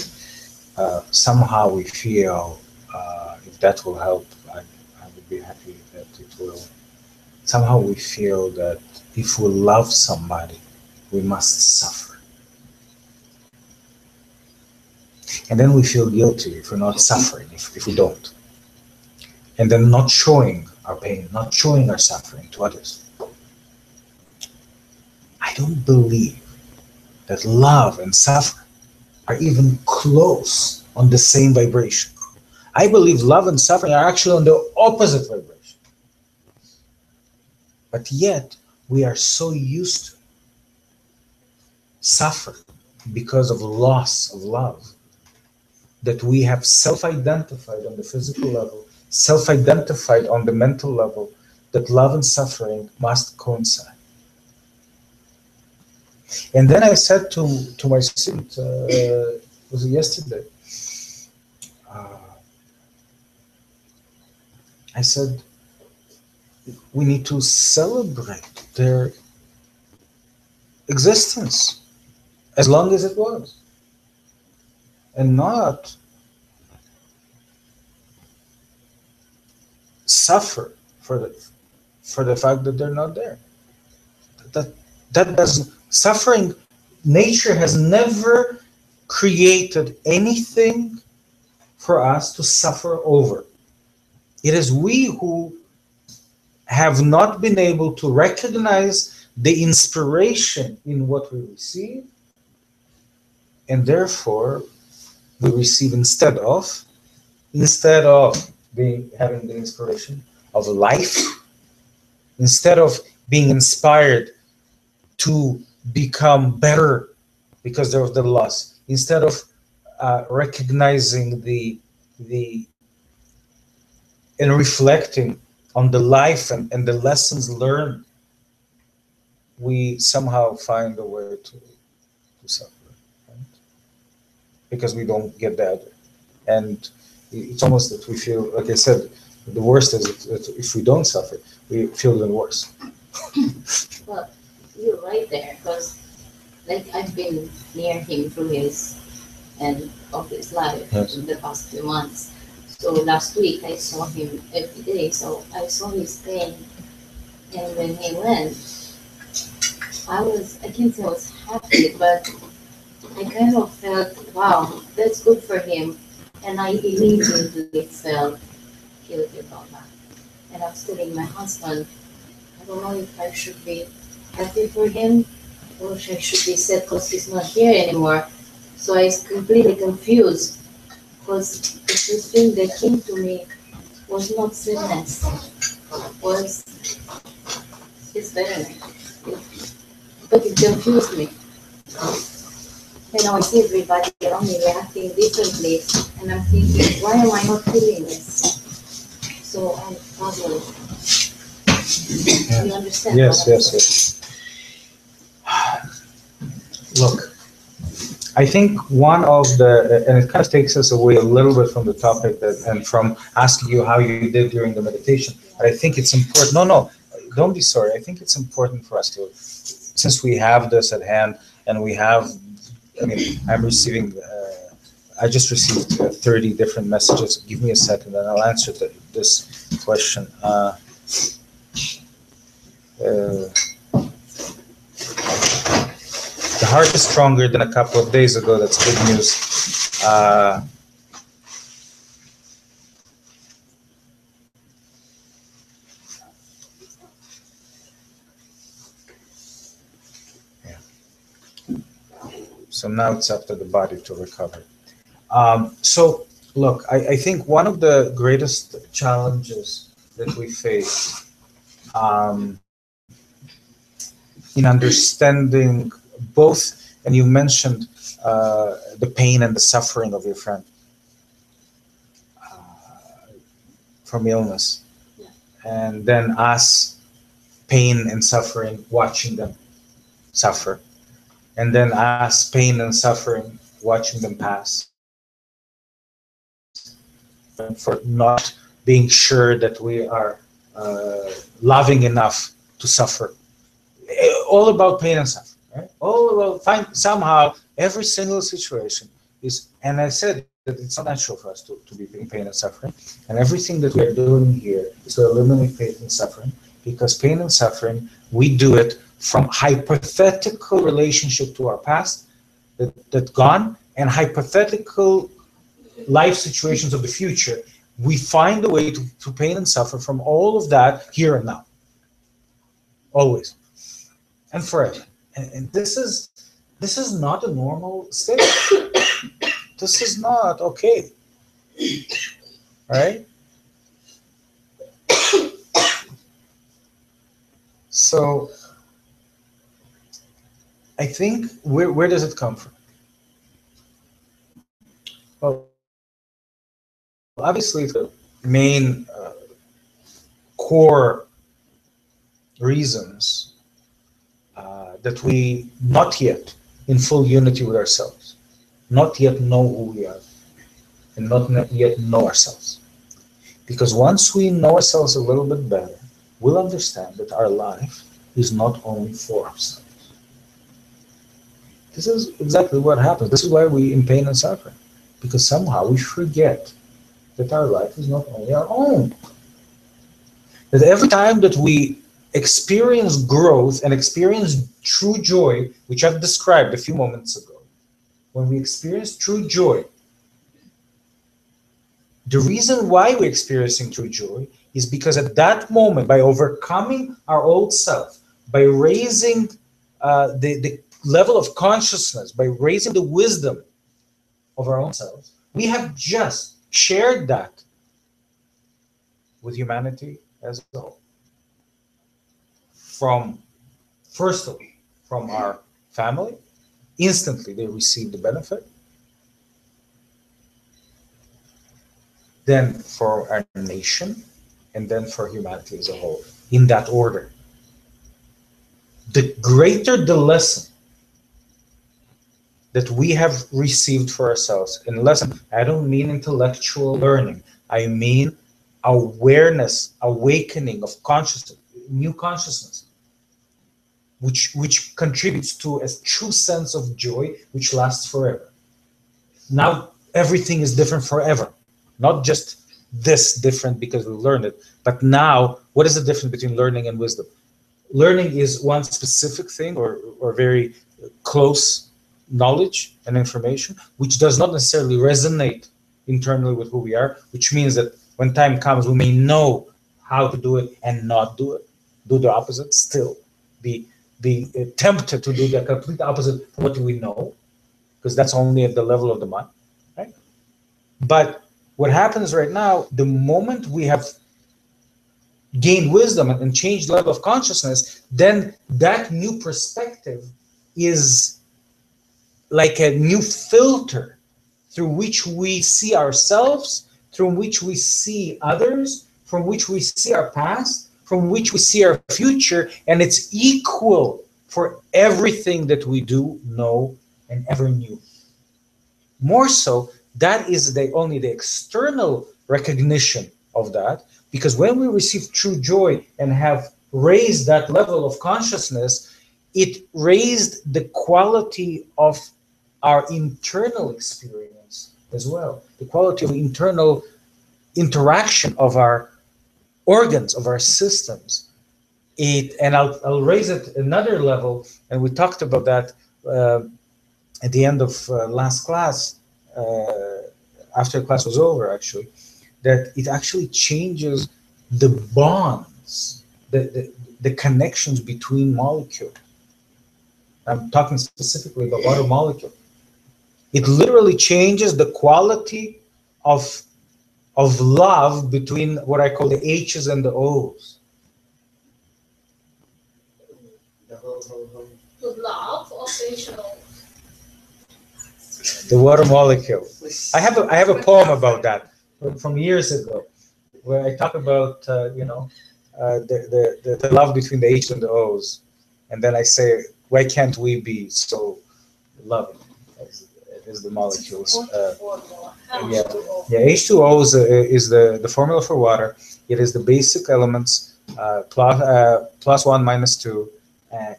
somehow we feel, if that will help, I would be happy that it will. Somehow we feel that if we love somebody, we must suffer. And then we feel guilty if we're not suffering, if we don't. And then not showing our pain, not showing our suffering to others. I don't believe that love and suffering are even close on the same vibration. I believe love and suffering are actually on the opposite vibration. But yet, we are so used to suffering because of loss of love that we have self-identified on the physical level, self-identified on the mental level, that love and suffering must coincide. And then I said to my student, was it yesterday? I said, we need to celebrate their existence as long as it was, and not suffer for the fact that they're not there. That doesn't. Suffering, nature has never created anything for us to suffer over. It is we who have not been able to recognize the inspiration in what we receive, and therefore we receive instead of having the inspiration of life, instead of being inspired to become better because of the loss, instead of recognizing the and reflecting on the life and the lessons learned, we somehow find a way to suffer, right? Because we don't get that. And it's almost that we feel, like I said, the worst is if we don't suffer, we feel even worse. Well, you're right there, because like I've been near him through his end of his life in the past few months. So last week I saw him every day, so I saw his pain. And when he went, I can't say I was happy, but I kind of felt, wow, that's good for him. And I immediately felt guilty about that. And I was telling my husband, I don't know if I should be happy for him or I should be sad because he's not here anymore. So I was completely confused, because the first thing that came to me was not sadness, was it's better now. But it confused me. And now I see everybody around me reacting differently, and I'm thinking, why am I not feeling this? So I'm puzzled. You understand? Yes. Look, I think one of the, and it kind of takes us away a little bit from the topic and from asking you how you did during the meditation, but I think it's important. No, don't be sorry. I think it's important for us to, since we have this at hand and we have, I'm receiving, I just received 30 different messages. Give me a second and I'll answer this question. The heart is stronger than a couple of days ago. That's good news. So now it's up to the body to recover. So look, I think one of the greatest challenges that we face in understanding both, and you mentioned the pain and the suffering of your friend from illness, and then us, pain and suffering, watching them suffer, and then us, pain and suffering, watching them pass, and for not being sure that we are loving enough to suffer. All about pain and suffering, right? All about somehow every single situation is, and I said that it's not natural for us to be in pain and suffering, and everything that we are doing here is to eliminate pain and suffering, because pain and suffering, we do it from hypothetical relationship to our past that gone, and hypothetical life situations of the future. We find a way to pain and suffer from all of that here and now. Always. And forever. And this is not a normal state. This is not okay. Right? So I think where does it come from? Well, obviously the main core reasons that we not yet in full unity with ourselves, not yet know who we are, and not yet know ourselves. Because once we know ourselves a little bit better, we'll understand that our life is not only for ourselves. This is exactly what happens. This is why we in pain and suffering. Because somehow we forget that our life is not only our own. That every time that we experience growth and experience true joy, which I've described a few moments ago, when we experience true joy, the reason why we're experiencing true joy is because at that moment, by overcoming our old self, by raising the level of consciousness, by raising the wisdom of our own selves, we have just shared that with humanity as a whole. First of all, from our family, instantly they receive the benefit. Then for our nation, and then for humanity as a whole, in that order. The greater the lesson that we have received for ourselves, and lesson, I don't mean intellectual learning, I mean awareness, awakening of consciousness, new consciousness, which contributes to a true sense of joy, which lasts forever. Now everything is different forever, not just this different because we learned it, but now what is the difference between learning and wisdom? Learning is one specific thing or very close knowledge and information, which does not necessarily resonate internally with who we are, which means that when time comes, we may know how to do it and not do it, do the opposite, still be tempted to do the complete opposite from what we know, because that's only at the level of the mind, right? But what happens right now, the moment we have gained wisdom and changed level of consciousness, then that new perspective is like a new filter through which we see ourselves, through which we see others, from which we see our past, from which we see our future, and it's equal for everything that we do, know, and ever knew. More so, that is only the external recognition of that, because when we receive true joy and have raised that level of consciousness, it raised the quality of our internal experience as well, the quality of internal interaction of our organs, of our systems. And I'll raise it another level, and we talked about that at the end of last class, after class was over actually, that it actually changes the bonds, the connections between molecules. I'm talking specifically about water molecule. It literally changes the quality of love between what I call the H's and the O's. The love of H2O. The water molecule. I have a poem about that from years ago, where I talk about the love between the H's and the O's, and then I say, why can't we be so loving as the molecules? H2O is the formula for water. It is the basic elements, plus 1, minus 2.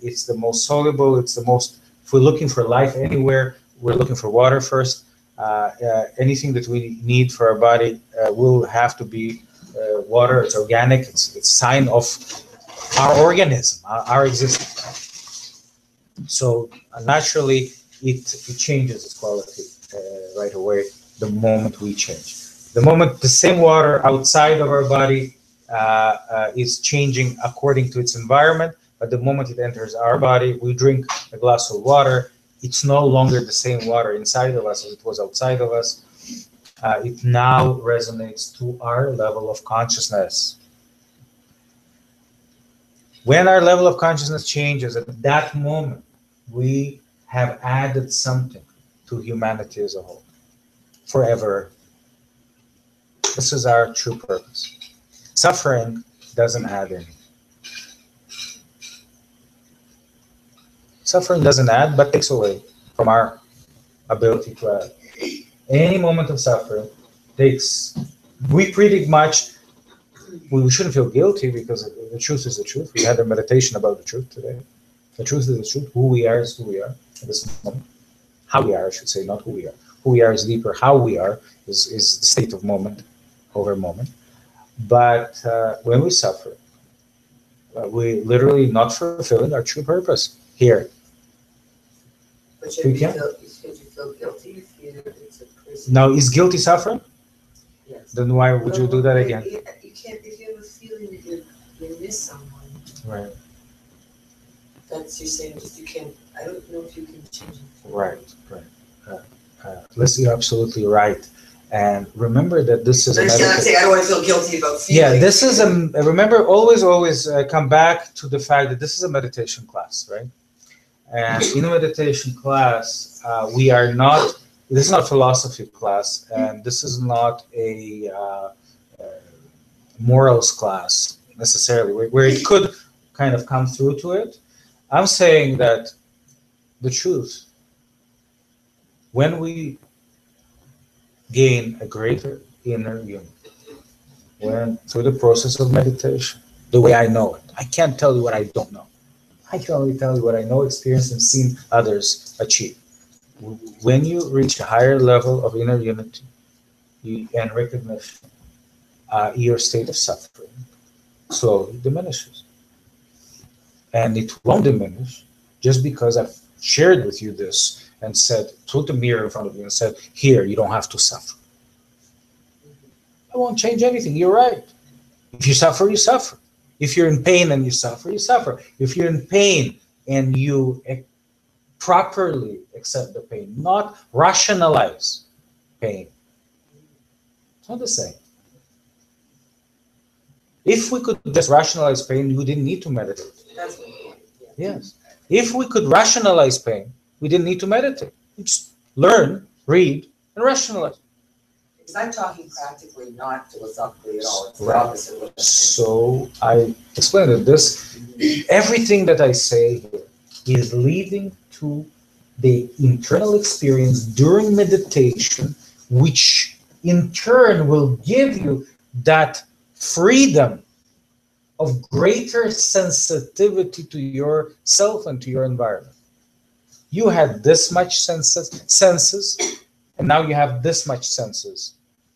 It's the most soluble. It's the most. If we're looking for life anywhere, we're looking for water first. Anything that we need for our body will have to be water. It's organic. It's a sign of our organism, our existence. So naturally, it changes its quality right away the moment we change. The moment the same water outside of our body is changing according to its environment, but the moment it enters our body, we drink a glass of water, it's no longer the same water inside of us as it was outside of us. It now resonates to our level of consciousness. When our level of consciousness changes, at that moment, we have added something to humanity as a whole, forever. This is our true purpose. Suffering doesn't add any. Suffering doesn't add, but takes away from our ability to add. Any moment of suffering takes, we pretty much, we shouldn't feel guilty because the truth is the truth. We had a meditation about the truth today. The truth is the truth. Who we are is who we are at this moment. How we are, I should say, not who we are. Who we are is deeper. How we are is the state of moment over moment. But when we suffer, we literally not fulfilling our true purpose here. But should you feel guilty if it's a person? Now, is guilty suffering? Yes. Then why would you do that again? You can't, if you have a feeling that you miss someone, Right. that's, you're saying, just you can't, I don't know if you can change it. Right. Liz, you're absolutely right. And remember that this is a Understand, I'm saying I don't want to feel guilty about feeling. yeah, this is a, remember, always come back to the fact that this is a meditation class, right? And in a meditation class, we are not, this is not a philosophy class, and this is not a morals class necessarily, where it could kind of come through to it. I'm saying that the truth, when we gain a greater inner unity, when through the process of meditation, the way I know it, I can't tell you what I don't know. I can only tell you what I know, experienced, and seen others achieve. When you reach a higher level of inner unity and recognition, your state of suffering slowly diminishes. And it won't diminish just because I've shared with you this and said, put the mirror in front of you and said, here, you don't have to suffer. I won't change anything. You're right. If you suffer, you suffer. If you're in pain and you suffer, you suffer. If you're in pain and you properly accept the pain, not rationalize pain, it's not the same. If we could just rationalize pain, we didn't need to meditate. That's what I'm saying, yeah. Yes. If we could rationalize pain, we didn't need to meditate. We just learn, read, and rationalize. Because I'm talking practically, not philosophically at all. It's the Right. opposite of what I'm saying. So I explained that this, everything that I say here is leading to the internal experience during meditation, which in turn will give you that freedom of greater sensitivity to yourself and to your environment. You had this much senses, and now you have this much senses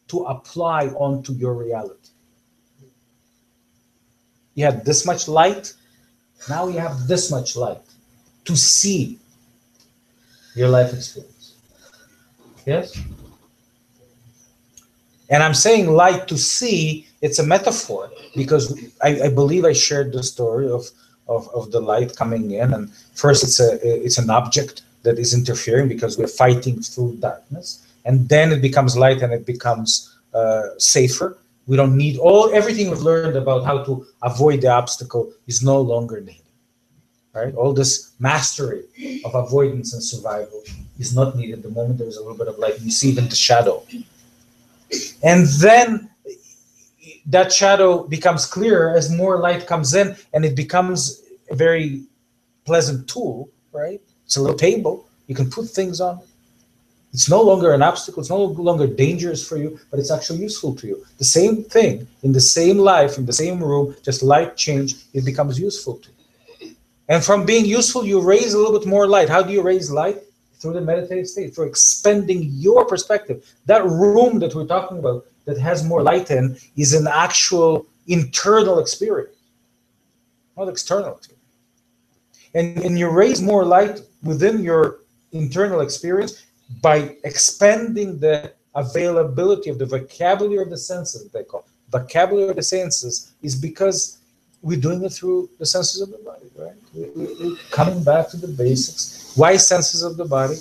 to apply onto your reality. You had this much light, now you have this much light to see your life experience. Yes? And I'm saying light to see, it's a metaphor, because I believe I shared the story of the light coming in, and first it's an object that is interfering because we're fighting through darkness, and then it becomes light and it becomes safer. We don't need everything we've learned about how to avoid the obstacle is no longer needed. Right? All this mastery of avoidance and survival is not needed the moment there's a little bit of light. You see even the shadow. And then that shadow becomes clearer as more light comes in, and it becomes a very pleasant tool, right? It's a little table. You can put things on. It's no longer an obstacle. It's no longer dangerous for you, but it's actually useful to you. The same thing in the same life, in the same room, just light change, it becomes useful to you. And from being useful, you raise a little bit more light. How do you raise light? Through the meditative state, through expanding your perspective. That room that we're talking about that has more light in is an actual internal experience, not external experience. And you raise more light within your internal experience by expanding the availability of the vocabulary of the senses, they call vocabulary of the senses, is because we're doing it through the senses of the body, right? We're coming back to the basics. Why senses of the body?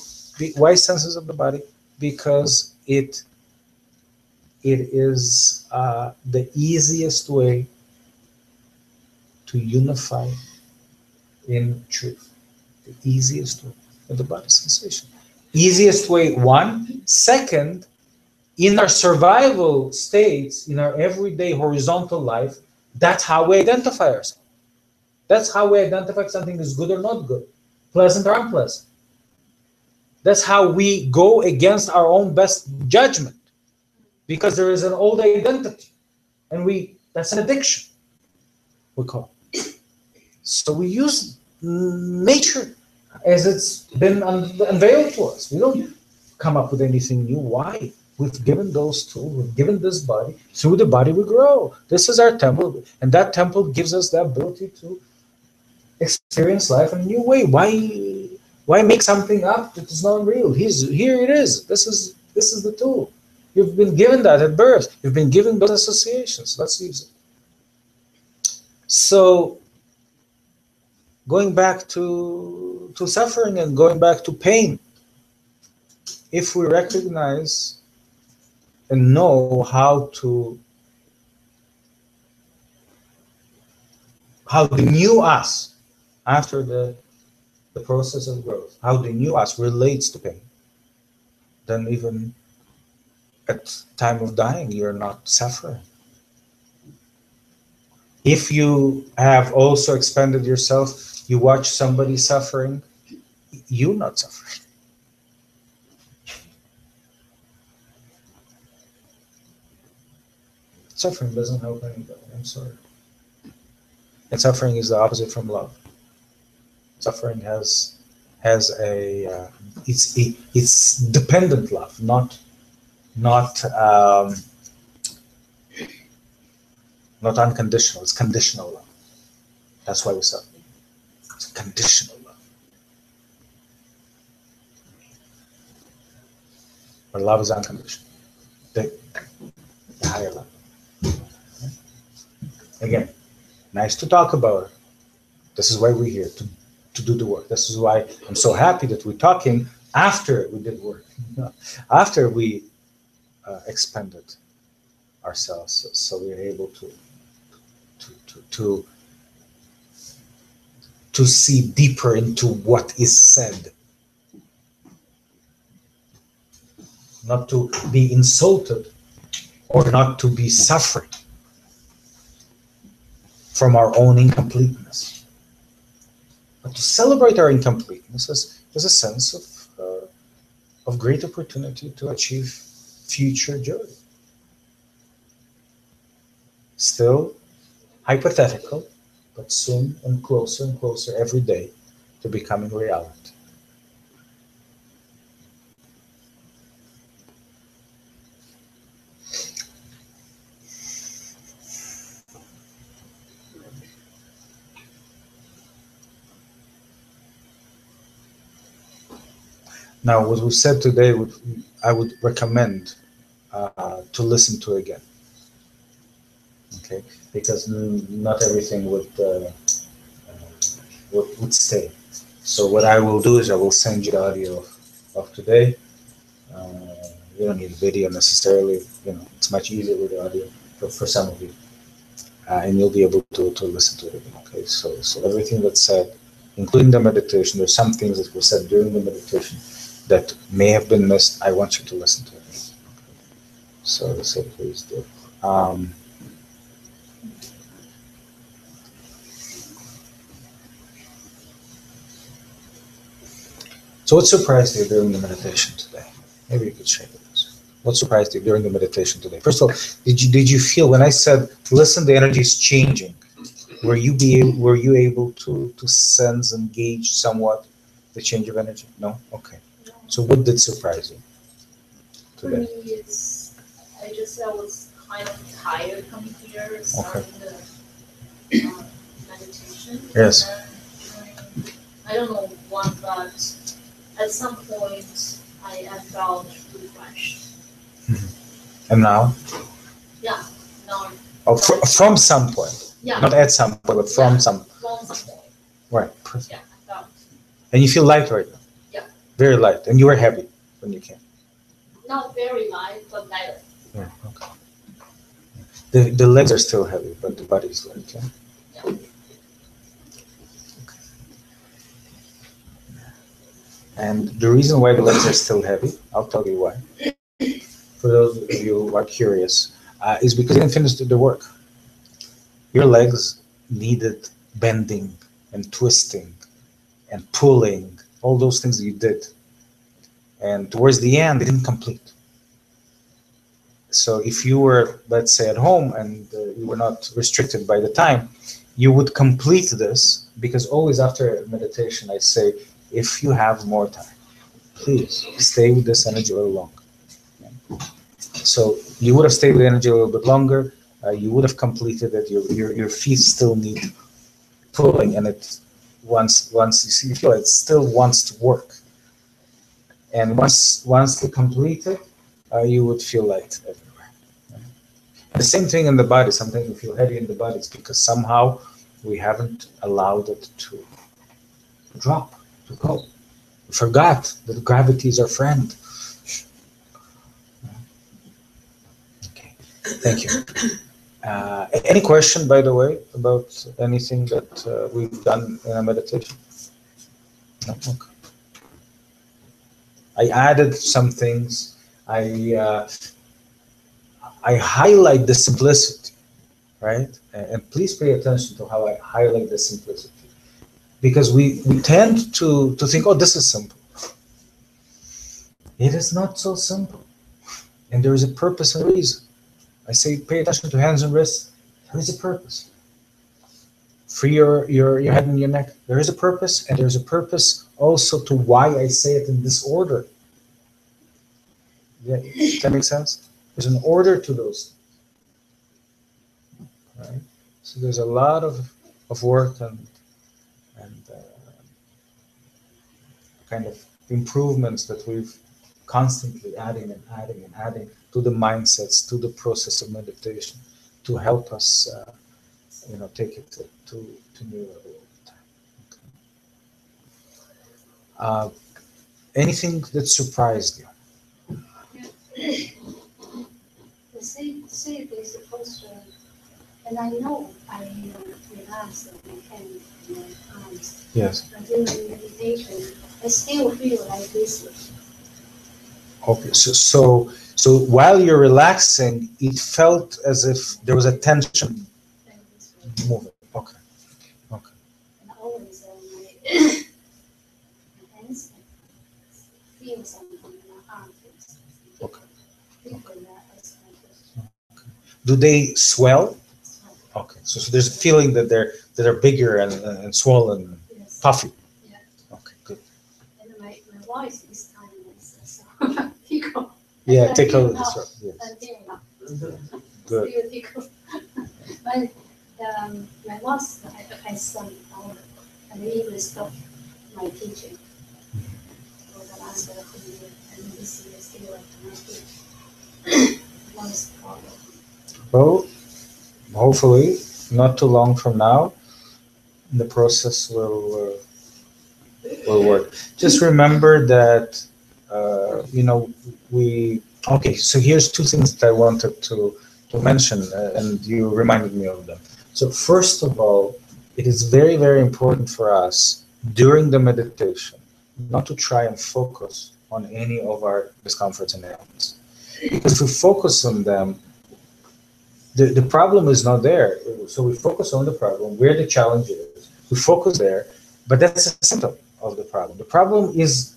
Why senses of the body? Because it is the easiest way to unify in truth. The easiest way with the body sensation. Easiest way, one. Second, in our survival states, in our everyday horizontal life, that's how we identify ourselves. That's how we identify if something is good or not good, pleasant or unpleasant. That's how we go against our own best judgment, because there is an old identity, and that's an addiction, we call it. So we use nature as it's been unveiled to us. We don't come up with anything new. Why? We've given those tools, we've given this body. Through the body we grow. This is our temple, and that temple gives us the ability to experience life in a new way. Why make something up that is not real? Here it is. This is the tool. You've been given that at birth. You've been given those associations. Let's use it. So going back to suffering and going back to pain, if we recognize and know how the new us, after the process of growth, how the new us relates to pain, then even at time of dying, you're not suffering. If you have also expanded yourself, you watch somebody suffering, you're not suffering. Suffering doesn't help anybody, I'm sorry. And suffering is the opposite from love. Suffering has it's dependent love, not unconditional. It's conditional love. That's why we suffer. It's conditional love. But love is unconditional. The higher love. Again, nice to talk about it. This is why we're here, to do the work. This is why I'm so happy that we're talking after we did work, after we expanded ourselves, so we're able to see deeper into what is said, not to be insulted or not to be suffering from our own incompleteness, but to celebrate our incompleteness as a sense of great opportunity to achieve future joy. Still hypothetical, but soon and closer every day to becoming reality. Now, what we said today, I would recommend to listen to again. Okay, because not everything would stay. So what I will do is I will send you the audio of today. You don't need video necessarily. It's much easier with the audio for some of you, and you'll be able to listen to it again. Okay, so everything that's said, including the meditation, there's some things that were said during the meditation that may have been missed. I want you to listen to it. Okay. So please do. So what surprised you during the meditation today? Maybe you could share with us. What surprised you during the meditation today? First of all, did you feel when I said, listen, the energy is changing? Were you able to sense and gauge somewhat the change of energy? No? Okay. So what did surprise you today? For me, I was kind of tired coming here, starting the meditation. Yes. And during I don't know what, but at some point I felt refreshed. And now? Yeah, no, Oh, from some point. yeah, Not at some point, but from some. from some point. Right. Perfect. Yeah, I felt. And you feel light right now? Yeah. Very light. And you were happy when you came? Not very light, but lighter. Yeah, okay. The legs are still heavy, but the body is light, yeah? Yeah. And the reason why the legs are still heavy, I'll tell you why. For those of you who are curious, is because you didn't finish the work. Your legs needed bending and twisting and pulling, all those things that you did. And towards the end, they didn't complete. So if you were, let's say, at home and you were not restricted by the time, you would complete this, because always after meditation, I say, if you have more time, please stay with this energy a little longer. So you would have stayed with the energy a little bit longer. You would have completed it. Your feet still need pulling, and it once you feel it still wants to work. And once you complete it, you would feel light everywhere. The same thing in the body. Sometimes we feel heavy in the body. It's because somehow we haven't allowed it to drop, to go. We forgot that gravity is our friend. Okay, thank you. Any question, by the way, about anything that we've done in a meditation? No? Okay. I added some things. I highlight the simplicity, right? And please pay attention to how I highlight the simplicity. Because we tend to think, oh, this is simple. It is not so simple. And there is a purpose and reason. I say, pay attention to hands and wrists. There is a purpose. Free your head and your neck. There is a purpose, and there's a purpose also to why I say it in this order. Yeah, does that make sense? There's an order to those things. Right? So there's a lot of work and kind of improvements that we've constantly adding to the mindsets, to the process of meditation, to help us, take it to new level all the time. Okay. Anything that surprised you? The same is supposed to, and I know I relax my hands and my arms. Yes. But during meditation, I still feel like this. Okay, so while you're relaxing, it felt as if there was a tension moving. Okay. And always my hands feel something in my arms. Okay. Feel that as my Do they swell? Okay, so there's a feeling that they're bigger and swollen, yes. puffy. Yeah. Okay, good. And my voice is kind of so tickle. Yeah, take over now. this. Yes. I'm feeling now. Good. Still tickle. But my boss, I some hour, and even stopped my teaching for the last year, and this year still my teach. Once problem. Well, hopefully, not too long from now, the process will work. Just remember that, okay, so here's two things that I wanted to mention, and you reminded me of them. So first of all, it is very, very important for us during the meditation not to try and focus on any of our discomforts and ailments. Because if we focus on them, the problem is not there. So we focus on the problem, where the challenge is. We focus there, but that's a symptom of the problem. The problem is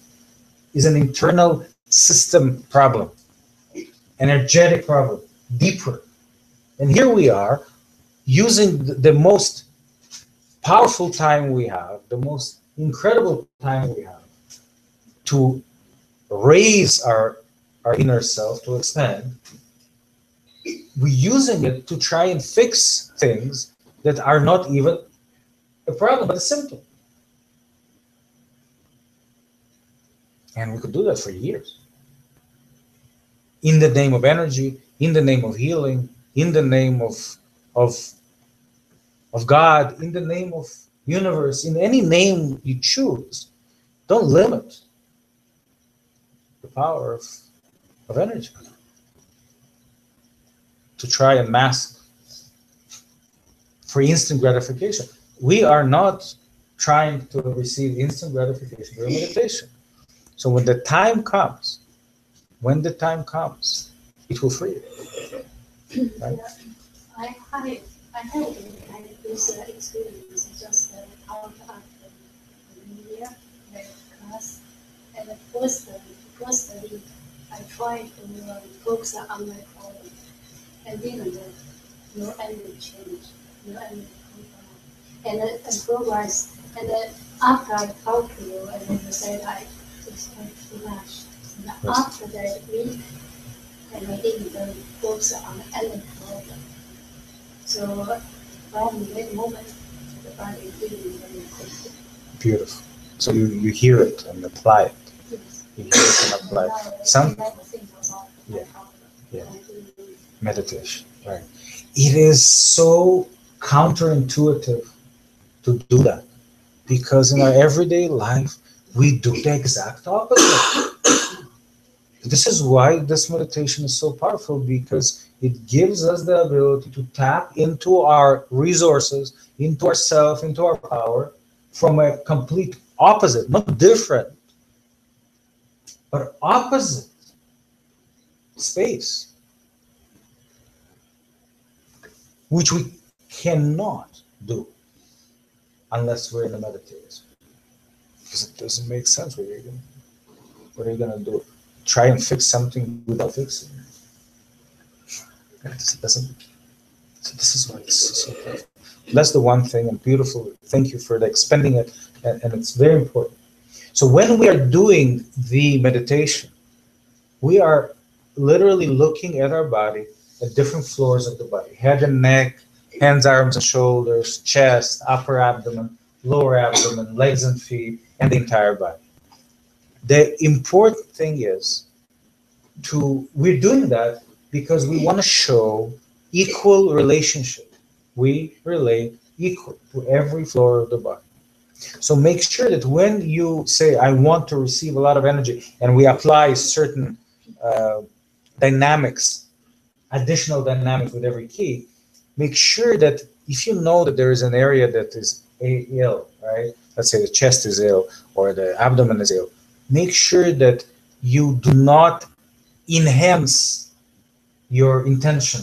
an internal system problem, energetic problem, deeper. And here we are using the most powerful time we have, the most incredible time we have to raise our inner self, to expand. We're using it to try and fix things that are not even a problem, but a symptom. And we could do that for years. In the name of energy, in the name of healing, in the name of God, in the name of universe, in any name you choose. Don't limit the power of energy to try and mask for instant gratification. We are not trying to receive instant gratification during meditation. So when the time comes, it will free you. Right? I had this experience just out of the New Year class. And the first week, I tried to focus on my problem, and didn't. No any change, no any improvement, and progress. And then after I talked to you, and then you said I expect too much. And after that week, and I didn't focus on any problem. So from that moment, the body is feeling very quickly. Beautiful. So you hear it and apply it. Yes. You hear it and apply it. Some Yeah. meditation, right? It is so counterintuitive to do that because in our everyday life we do the exact opposite. This is why this meditation is so powerful, because it gives us the ability to tap into our resources, into ourself, into our power from a complete opposite, not different, but opposite space, which we cannot do unless we're in a meditation. Because it doesn't make sense. What are you gonna do? Try and fix something without fixing it. It doesn't. So this is why it's so powerful. That's the one thing, and beautiful. Thank you for expanding it, and it's very important. So when we are doing the meditation, we are literally looking at our body, at different floors of the body: head and neck, hands, arms, and shoulders, chest, upper abdomen, lower abdomen, legs and feet, and the entire body. The important thing is we're doing that because we want to show equal relationship. We relate equal to every floor of the body. So make sure that when you say, I want to receive a lot of energy, and we apply certain dynamics, additional dynamics with every key, make sure that if you know that there is an area that is ill, right? Let's say the chest is ill or the abdomen is ill, make sure that you do not enhance your intention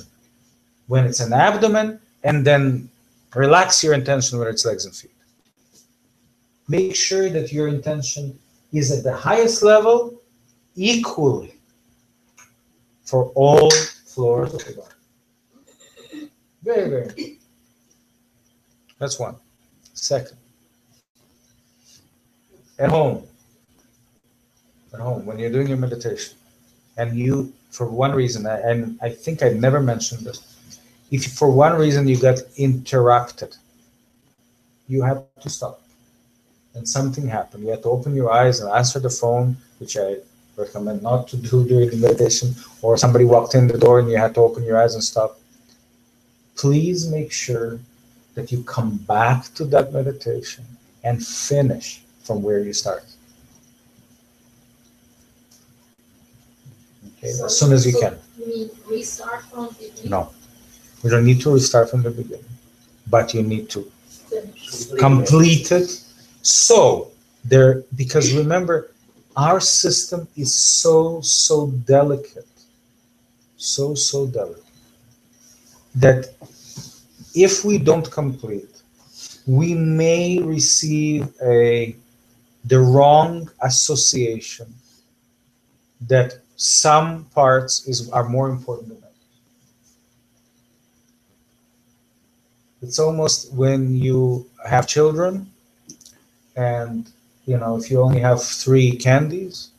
when it's an abdomen, and then relax your intention when it's legs and feet. Make sure that your intention is at the highest level equally for all floors of the body. Very, very important. That's one. Second, at home, when you're doing your meditation, and you, for one reason, and I think I never mentioned this, if for one reason you got interrupted, you have to stop. And something happened. You have to open your eyes and answer the phone, which I recommend not to do during the meditation, or somebody walked in the door and you had to open your eyes and stop. Please make sure that you come back to that meditation and finish from where you start. Okay, So- as soon as you can. You mean restart from the beginning? No, you don't need to restart from the beginning, but you need to Finish. complete it. So there, because remember, our system is so delicate, so delicate, that if we don't complete, we may receive the wrong association that some parts are more important than others. It's almost when you have children, and if you only have 3 candies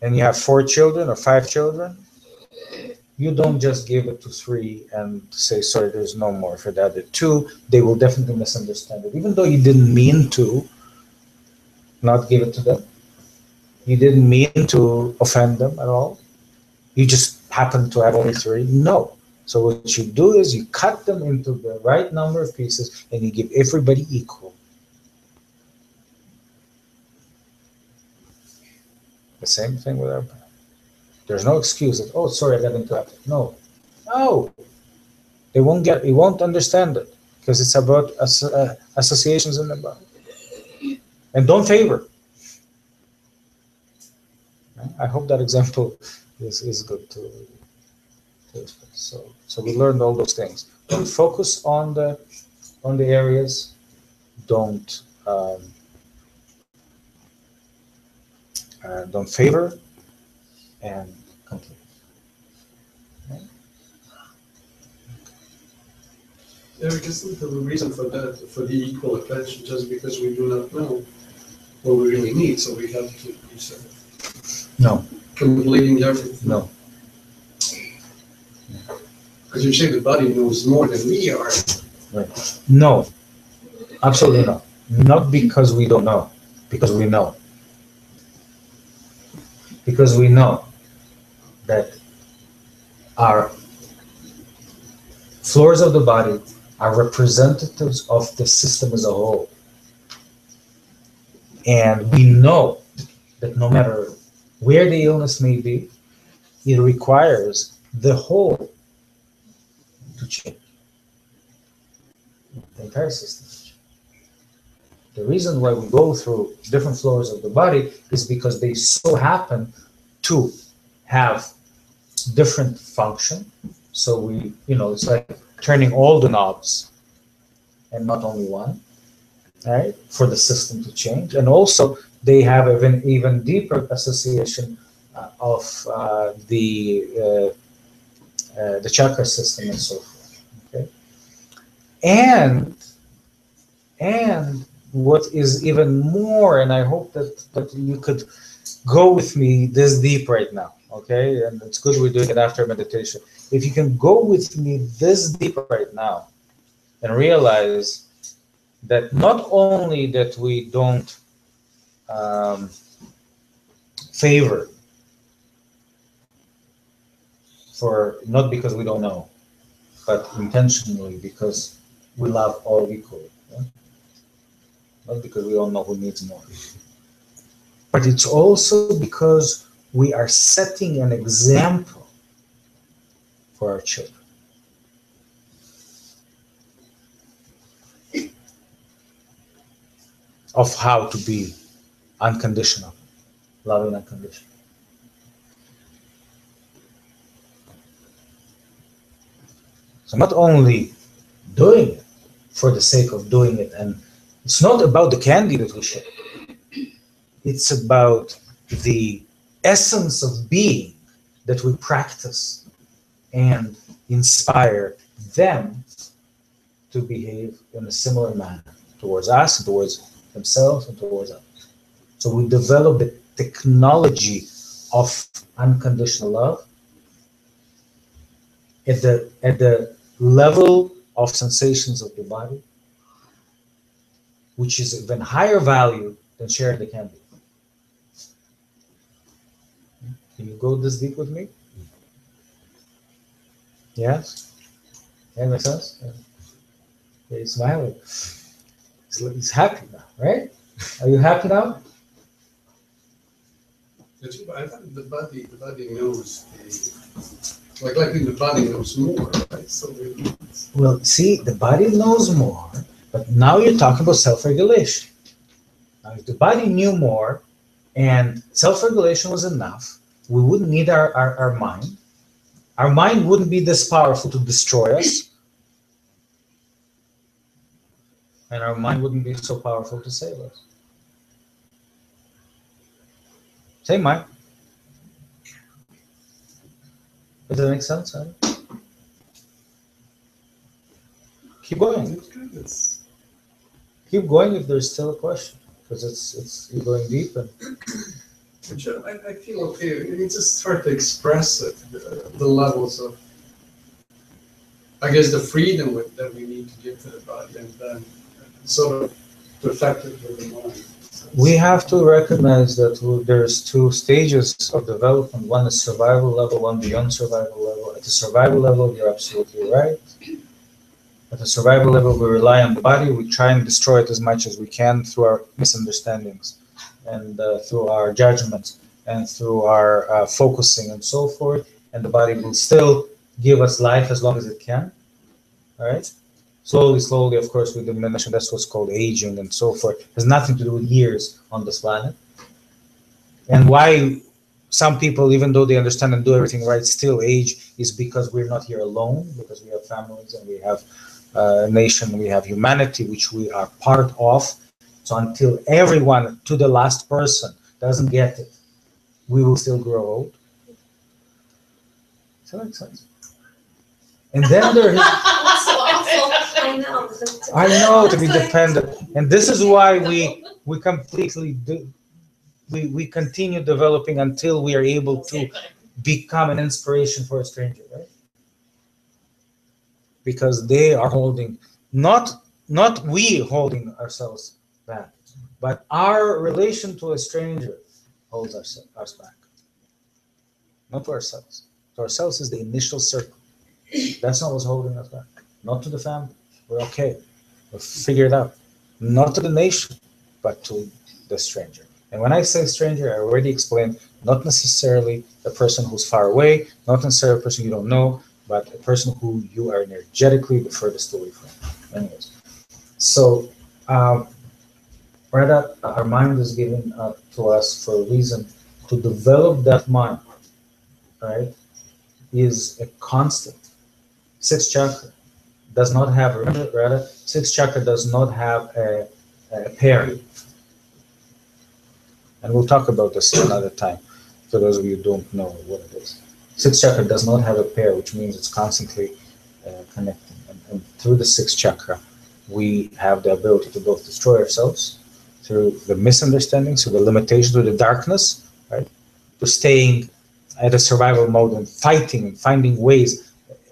and you have 4 children or 5 children, you don't just give it to 3 and say, sorry, there's no more for the other 2. They will definitely misunderstand it. Even though you didn't mean to, not give it to them? You didn't mean to offend them at all? You just happened to have only 3? No. So what you do is you cut them into the right number of pieces and you give everybody equal. The same thing with our parents. There's no excuse that, oh, sorry, I got interrupted. No. No. They won't understand it because it's about associations in the body. And don't favor. I hope that example is good to so we learned all those things. Don't focus on the areas. Don't favor, and complete. Yeah, because the reason for that, for the equal attention, just because we do not know what we really need, so we have to be sort of No. completing everything. No. Because you say the body knows more than we are. Right. No. Absolutely not. Not because we don't know, because we know. Because we know that our floors of the body are representatives of the system as a whole. And we know that no matter where the illness may be, it requires the whole to change. The entire system to change. The reason why we go through different floors of the body is because they so happen to have different function. So we, it's like turning all the knobs and not only one, right? For the system to change. And also they have an even deeper association of the chakra system and so forth. Okay, and what is even more, and I hope that you could go with me this deep right now. Okay, and it's good we're doing it after meditation. If you can go with me this deep right now and realize that not only that we don't favor for not because we don't know, but intentionally because we love all equally. Yeah? Not because we don't know who needs more. But it's also because we are setting an example for our children. Of how to be unconditional, loving unconditional. So not only doing it for the sake of doing it, and it's not about the candy that we share. It's about the essence of being that we practice and inspire them to behave in a similar manner towards us and towards themselves and towards others. So we develop the technology of unconditional love at the level of sensations of the body, which is even higher value than sharing the candy. Can you go this deep with me? Yes? Yeah, makes sense? Yeah, he's smiling. He's happy now, right? Are you happy now? I think the body knows, like the body knows more, right? So well, see, the body knows more, but now you're talking about self-regulation. Now, if the body knew more and self-regulation was enough, we wouldn't need our mind. Our mind wouldn't be this powerful to destroy us. And our mind wouldn't be so powerful to save us. Same mind. Does that make sense? Huh? Keep going. Keep going if there's still a question, because it's you're going deep and. I feel okay. You just start to express it, the levels of, I guess, the freedom that we need to give to the body, and then sort of perfect it with the mind. We have to recognize that there's two stages of development. One is survival level, one beyond survival level. At the survival level, you're absolutely right. At the survival level, we rely on the body. We try and destroy it as much as we can through our misunderstandings and through our judgments and through our focusing and so forth. And the body will still give us life as long as it can. All right? Slowly, of course, we diminish, and that's what's called aging and so forth. It has nothing to do with years on this planet. And why some people, even though they understand and do everything right, still age is because we're not here alone, because we have families and we have a nation, we have humanity, which we are part of. So until everyone, to the last person, doesn't get it, we will still grow old. Does that make sense? And then there is... I know, to be dependent. And this is why we completely do, we continue developing until we are able to become an inspiration for a stranger, right? Because they are holding, not we holding ourselves back, but our relation to a stranger holds us back. Not to ourselves. To ourselves is the initial circle. That's not what's holding us back. Not to the family. We're okay. We'll figure it out. Not to the nation, but to the stranger. And when I say stranger, I already explained, not necessarily a person who's far away, not necessarily a person you don't know, but a person who you are energetically the furthest away from. Anyways. So, rather, our mind is given to us for a reason. To develop that mind, right, is a constant. Sixth chakra does not have, remember, rather, sixth chakra does not have a pair. And we'll talk about this another time, for those of you who don't know what it is. Sixth chakra does not have a pair, which means it's constantly connecting. And through the sixth chakra, we have the ability to both destroy ourselves through the misunderstandings, through the limitations, through the darkness, right? To staying at a survival mode and fighting and finding ways,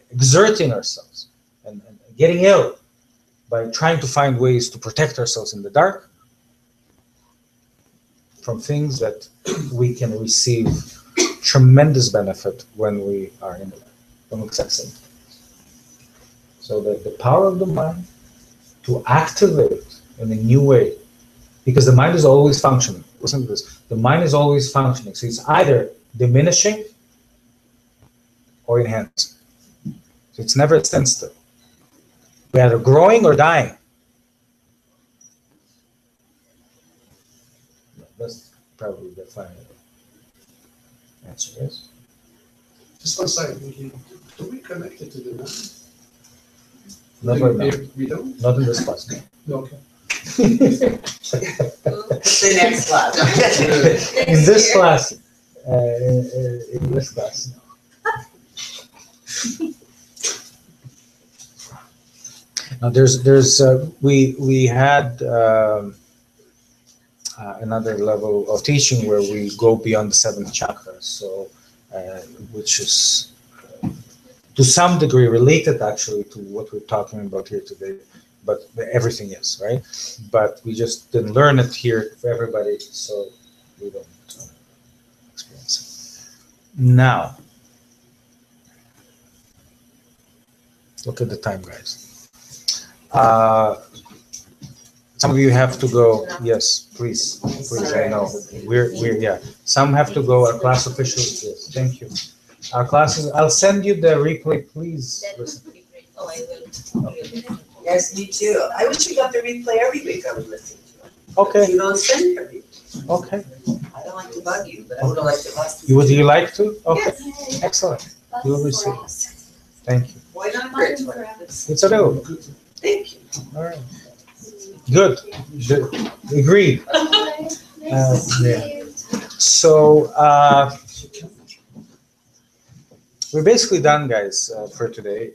exerting ourselves and getting ill by trying to find ways to protect ourselves in the dark from things that we can receive tremendous benefit when we are in the light, from accessing. So that the power of the mind to activate in a new way, because the mind is always functioning. Listen to this. The mind is always functioning. So it's either diminishing or enhancing. So it's never standstill. We're either growing or dying. That's probably the final answer, yes? Just one second. Do we connect it to the mind? Not right now. We don't? Not in this class. Okay. The next class. In this class. In this class. Now we had another level of teaching where we go beyond the seventh chakra, so which is to some degree related actually to what we're talking about here today, but everything is, right? But we just didn't learn it here for everybody, so we don't experience it. Now, look at the time, guys. Some of you have to go. Yes, please, I know. We're yeah. Some have to go. Our class officials. Yes, thank you. Our classes. I'll send you the replay, please. Listen. Oh, I will. Yes, me too. I wish we got the replay every week I was listening to it. Okay. You don't send it every week. Okay. I don't like to bug you, but I would have liked it last Would week. you like to? Okay. Yes. Excellent. You will receive. Thank you. Why not Rich? It's available. Thank you. All right. Good. Agreed. Yeah. So we're basically done, guys, for today.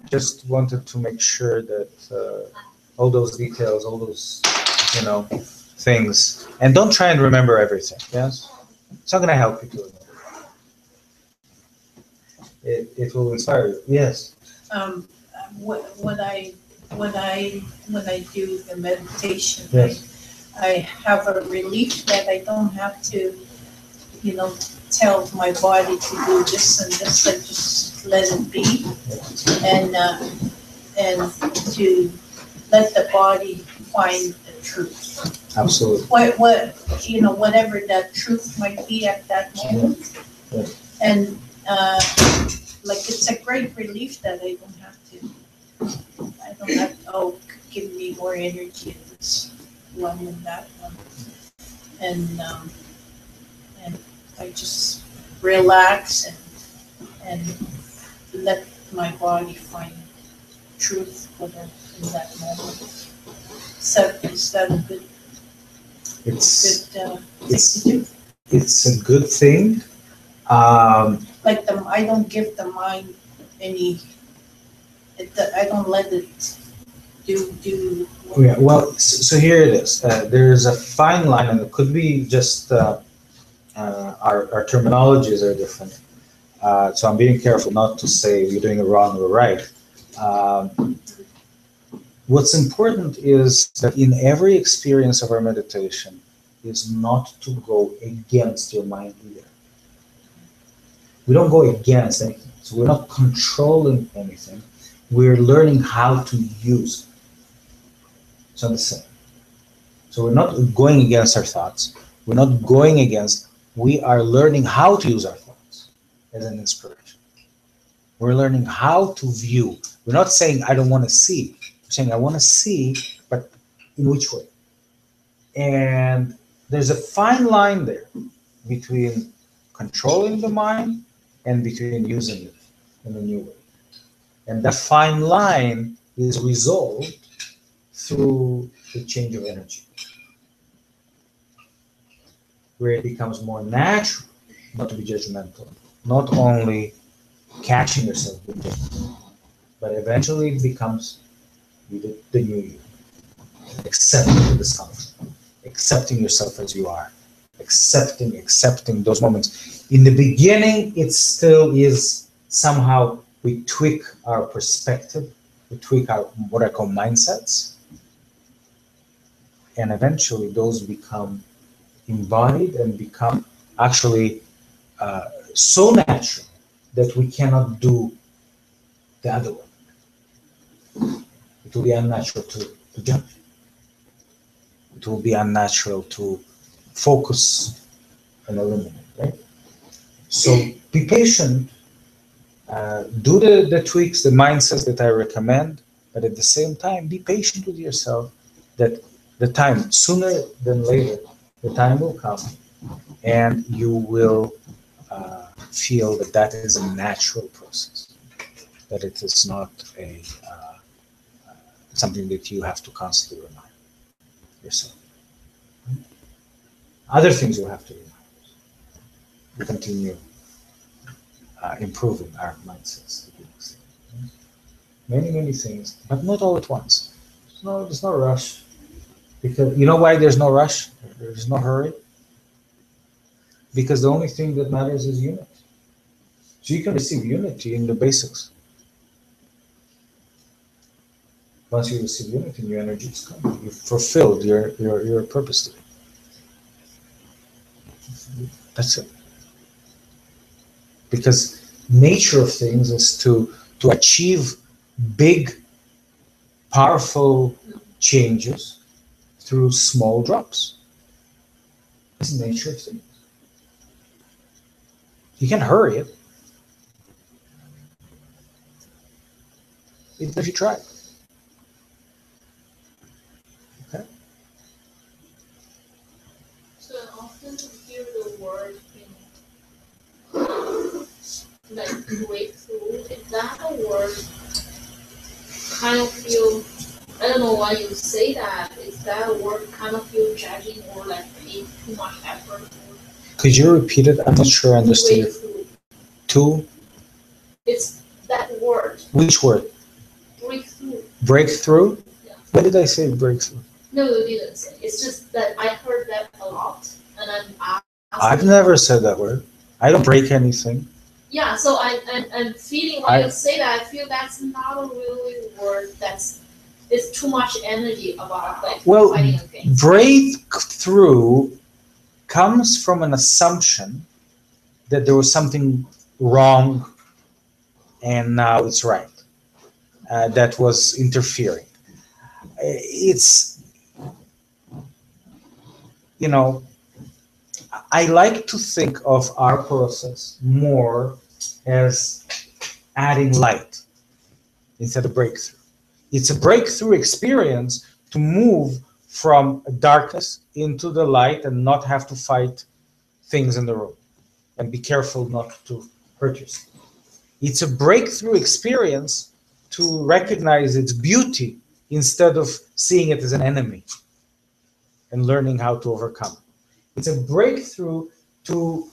Just wanted to make sure that all those details, all those, things, and don't try and remember everything. Yes, it's not going to help you to remember. It will inspire you. Yes. When I do the meditation, Yes. I have a relief that I don't have to, tell my body to do this and this. I just let it be, and to let the body find the truth. Absolutely. Whatever that truth might be at that moment. Yeah. And it's a great relief that I don't have to, give me more energy in this one and that one. And I just relax and let my body find truth for them in that moment. So is that a good It's thing to do? it's a good thing. I don't give the mind any. I don't let it do. Yeah, well, so here it is. There's a fine line, and it could be just our terminologies are different. So I'm being careful not to say you're doing it wrong or right. What's important is that in every experience of our meditation is not to go against your mind either. We don't go against anything. So we're not controlling anything. We're learning how to use it. It's not the same. So we're not going against our thoughts. We're not going against, we are learning how to use our thoughts as an inspiration. We're learning how to view. We're not saying, I don't want to see. We're saying, I want to see, but in which way? And there's a fine line there between controlling the mind and between using it in a new way. And that fine line is resolved through the change of energy, where it becomes more natural, not to be judgmental, not only catching yourself doing it, but eventually it becomes the new you, accepting the discomfort, accepting yourself as you are, accepting those moments. In the beginning, it still is somehow we tweak our perspective, we tweak our what I call mindsets, and eventually those become embodied and become actually so natural that we cannot do the other way. It will be unnatural to judge. It will be unnatural to focus and eliminate, right? So be patient, do the tweaks, the mindsets that I recommend, but at the same time, be patient with yourself that the time, sooner than later, the time will come and you will feel that that is a natural process, that it is not a something that you have to constantly remind yourself. Other things you have to remind. We continue improving our mindsets. Many things, but not all at once. There's no rush. Because you know why there's no rush? There's no hurry. Because the only thing that matters is unity. So you can receive unity in the basics. Once you receive unity, your energy is coming. You've fulfilled your purpose today. That's it. Because nature of things is to achieve big, powerful changes through small drops. That's the nature of things. You can't hurry it. Even if you try. Okay? So I often hear the word like breakthrough. Is that a word kind of feel, I don't know why you say that. Is that a word kind of feel judging or like paying too much effort? Could you repeat it? I'm not sure I understood it. Breakthrough. Two? It's that word. Which word? Breakthrough. Breakthrough? Yeah. When did I say breakthrough? No, you didn't say. It's just that I heard that a lot, and I'm I've never said that word. I don't break anything. Yeah, so I'm feeling when you say that, I feel that's not a really word there's too much energy about like Well, fighting against. breakthrough comes from an assumption that there was something wrong and now it's right. That was interfering. It's, you know, I like to think of our process more as adding light instead of breakthrough. It's a breakthrough experience to move from darkness into the light and not have to fight things in the room and be careful not to hurt yourself. It's a breakthrough experience to recognize its beauty instead of seeing it as an enemy and learning how to overcome. It's a breakthrough to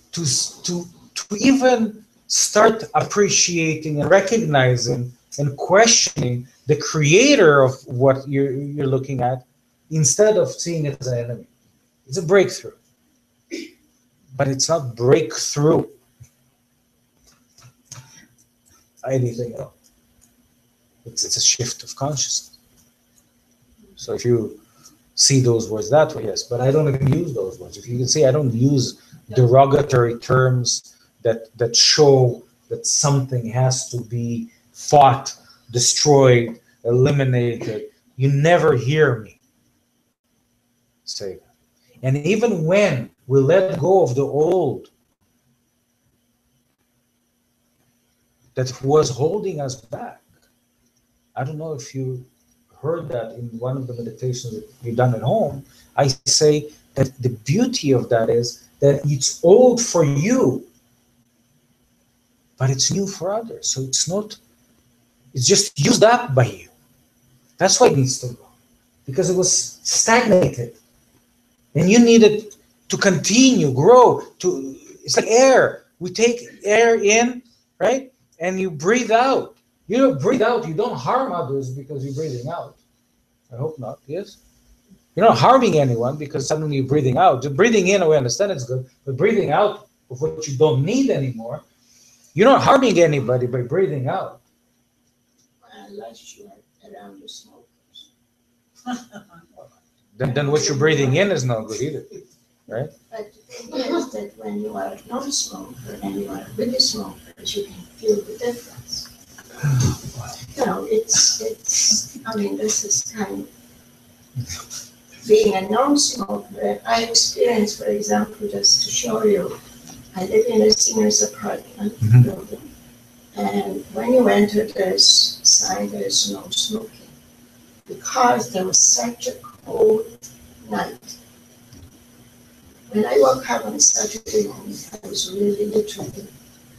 even start appreciating and recognizing and questioning the creator of what you're looking at instead of seeing it as an enemy. It's a breakthrough, but it's not breakthrough anything else. It's a shift of consciousness. So if you see those words that way, yes, but I don't even use those words. If you can see, I don't use derogatory terms that show that something has to be fought, destroyed, eliminated. You never hear me say that. And even when we let go of the old that was holding us back, I don't know if you heard that in one of the meditations that we've done at home, I say that the beauty of that is that it's old for you, but it's new for others. So it's not, it's just used up by you. That's why it needs to go, because it was stagnated. And you needed to continue, grow, it's like air. We take air in, right? And you breathe out. You don't breathe out, you don't harm others because you're breathing out. I hope not, yes? You're not harming anyone because suddenly you're breathing out. Just breathing in, we understand it's good, but breathing out of what you don't need anymore, you're not harming anybody by breathing out. Unless you are around the smokers. Then what you're breathing in is not good either, right? But the thing is that when you are a non-smoker and you are with the smokers, you can feel the difference. You know, I mean, this is kind of being a non-smoker. I experienced, for example, just to show you, I live in a singer's apartment building, and when you enter, there's a sign, there's no smoking, because there was such a cold night. When I woke up on Saturday morning, I was really literally,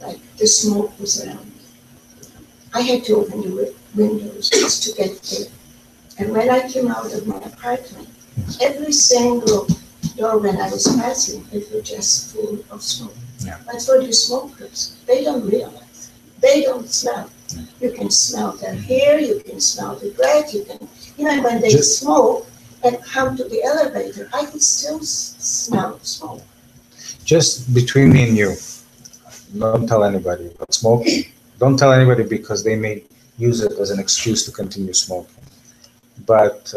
like, the smoke was around me. I had to open the windows just to get there. And when I came out of my apartment, every single door when I was passing, it was just full of smoke. Yeah. But for the smokers, they don't realize. They don't smell. You can smell their hair, you can smell the breath, you can, even when they smoke and come to the elevator, I could still smell smoke. Just between me and you, don't tell anybody about smoking. Don't tell anybody because they may use it as an excuse to continue smoking. But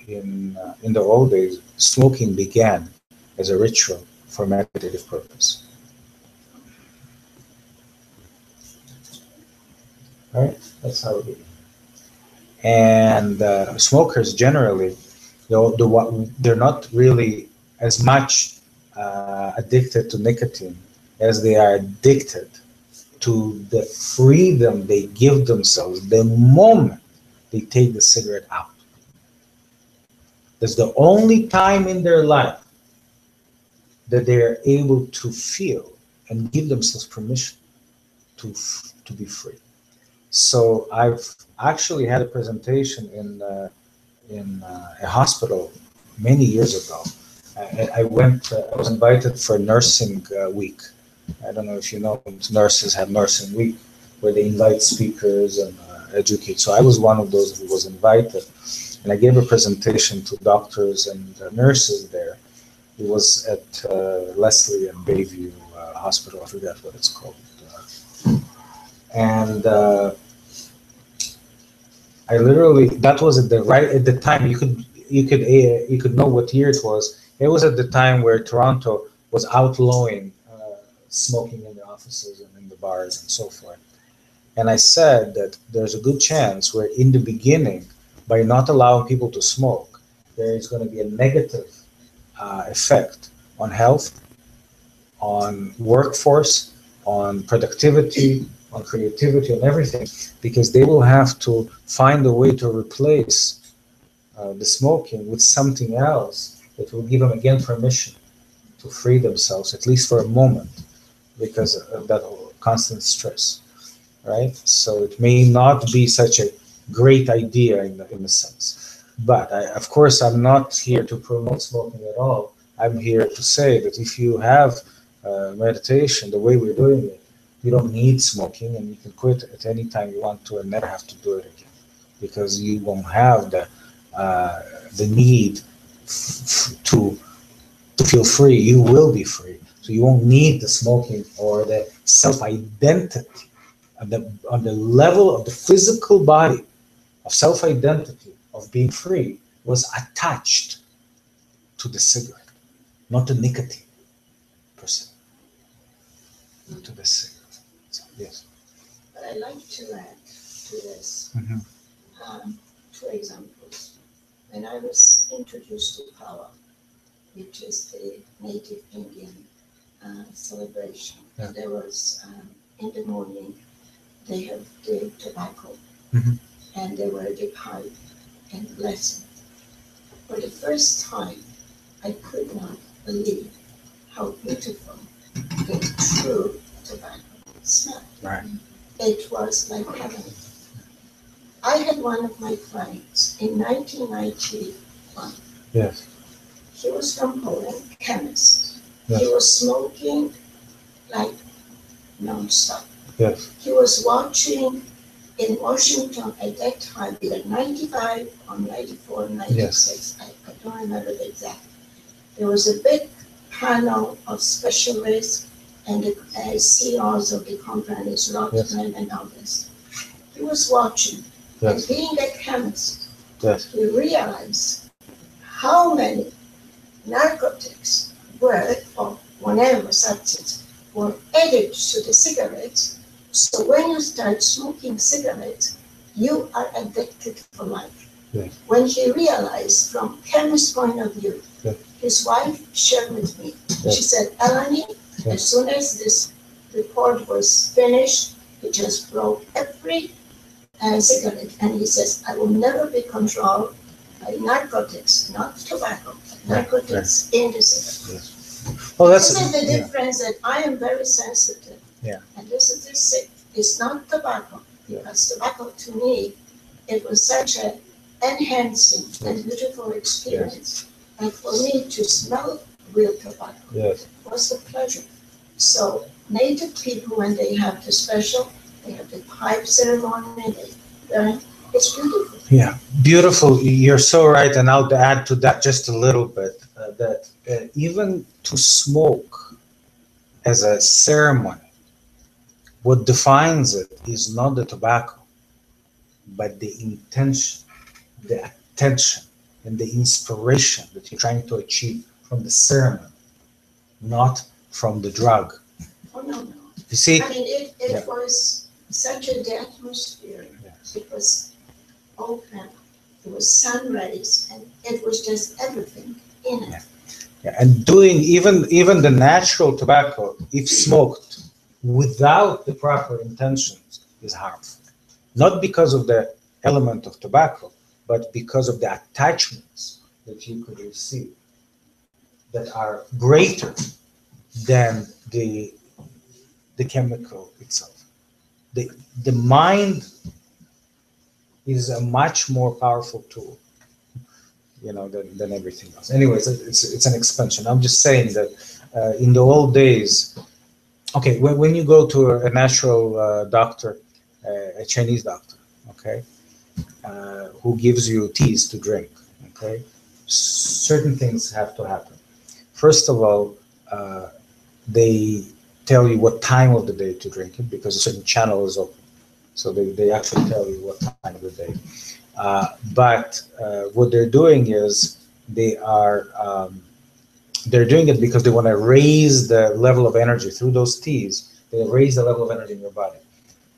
in the old days, smoking began as a ritual for meditative purpose. All right, that's how it began. And smokers generally, they're not really as much addicted to nicotine as they are addicted to the freedom they give themselves the moment they take the cigarette out. That's the only time in their life that they're able to feel and give themselves permission to be free. So I've actually had a presentation in a hospital many years ago. I was invited for nursing week. I don't know if you know, nurses have nursing week where they invite speakers and educate. So I was one of those who was invited. And I gave a presentation to doctors and nurses there. It was at Leslie and Bayview Hospital, I forget what it's called. And I literally, that was at the time. You could know what year it was. It was at the time where Toronto was outlawing smoking in the offices and in the bars and so forth. And I said that there's a good chance where in the beginning, by not allowing people to smoke, there is going to be a negative effect on health, on workforce, on productivity, on creativity, on everything, because they will have to find a way to replace the smoking with something else that will give them again permission to free themselves, at least for a moment, because of that constant stress, right? So it may not be such a great idea in a sense. But of course, I'm not here to promote smoking at all. I'm here to say that if you have meditation the way we're doing it, you don't need smoking, and you can quit at any time you want to and never have to do it again, because you won't have the need to feel free. You will be free, so you won't need the smoking or the self-identity on the level of the physical body of self-identity of being free was attached to the cigarette, not the nicotine per se, to the cigarette. So, yes. But I like to add to this Mhm. two examples. When I was introduced to Pawa, which is the native Indian celebration, Yeah. there was in the morning they have the tobacco Mhm. and they were the pipe and blessing. For the first time, I could not believe how beautiful the true tobacco smelled. Right. It was like heaven. I had one of my clients in 1991. Yes. He was from Poland, chemist. Yes. He was smoking like non-stop. Yes. He was watching in Washington at that time, either 95 or 94, 96. I don't remember the exact. There was a big panel of specialists and the CEOs of the companies, Rothman and others. He was watching, and Yes. being a chemist, Yes. he realized how many narcotics were, or whatever substance, were added to the cigarettes. So when you start smoking cigarettes, you are addicted for life. Yes. When he realized from chemist's point of view, Yes. his wife shared with me. Yes. She said, Eleni, Yes. as soon as this report was finished, he just broke every cigarette. And he says, I will never be controlled by narcotics, not tobacco, but narcotics in the cigarette. Yes. Well, that's This is the yeah. difference that I am very sensitive. Yeah. And this is the sick. It's not tobacco, because tobacco to me, it was such an enhancing and beautiful experience. And for me to smell real tobacco Yes. was a pleasure. So native people, when they have the special, they have the pipe ceremony, they burn. It's beautiful. Yeah, beautiful. You're so right, and I'll add to that just a little bit that even to smoke as a ceremony, what defines it is not the tobacco, but the intention, the attention, and the inspiration that you're trying to achieve from the ceremony, not from the drug. Oh, no, no. You see? I mean, it Yeah. was such a the atmosphere. Yes. It was open. It was sun rays, and it was just everything in it. Yeah, and doing even the natural tobacco, if smoked without the proper intentions, is harmful. Not because of the element of tobacco, but because of the attachments that you could receive that are greater than the chemical itself. The mind is a much more powerful tool, than everything else. Anyways, it's an expansion. I'm just saying that in the old days, okay, when you go to a natural doctor, a Chinese doctor, okay, who gives you teas to drink, okay, certain things have to happen. First of all, they tell you what time of the day to drink it because a certain channel is open. So they actually tell you what time of the day. But what they're doing is they're doing it because they want to raise the level of energy through those teas. They raise the level of energy in your body.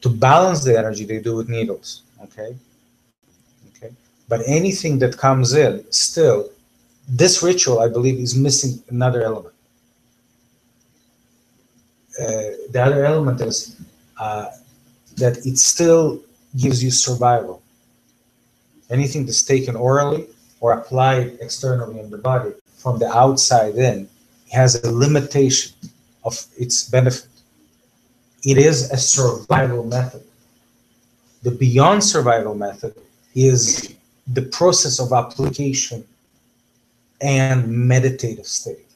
To balance the energy, they do with needles. Okay. But anything that comes in, still, this ritual, I believe, is missing another element. The other element is that it still gives you survival. Anything that's taken orally or applied externally in the body from the outside in has a limitation of its benefit. It is a survival method. The beyond survival method is the process of application and meditative state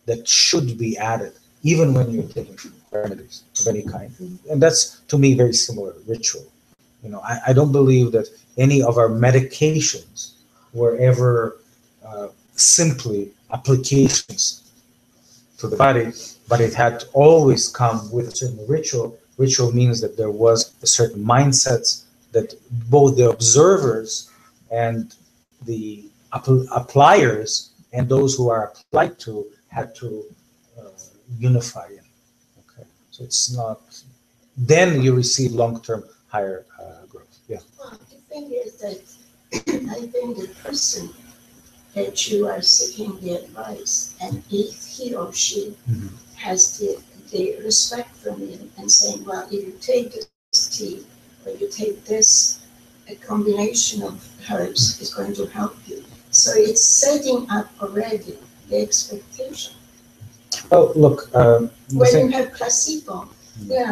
that should be added even when you're taking remedies of any kind. And that's, to me, very similar ritual. I don't believe that any of our medications were ever simply applications to the body, but it had to always come with a certain ritual. Ritual means that there was a certain mindset that both the observers and the appliers and those who are applied to had to unify in. Okay, so it's not. Then you receive long-term higher growth. Yeah. Well, the thing is that I think the person that you are seeking the advice, and if he or she has the respect from you and saying, well, if you take this tea or you take this, a combination of herbs is going to help you. So it's setting up already the expectation. Oh, look. When you have placebo,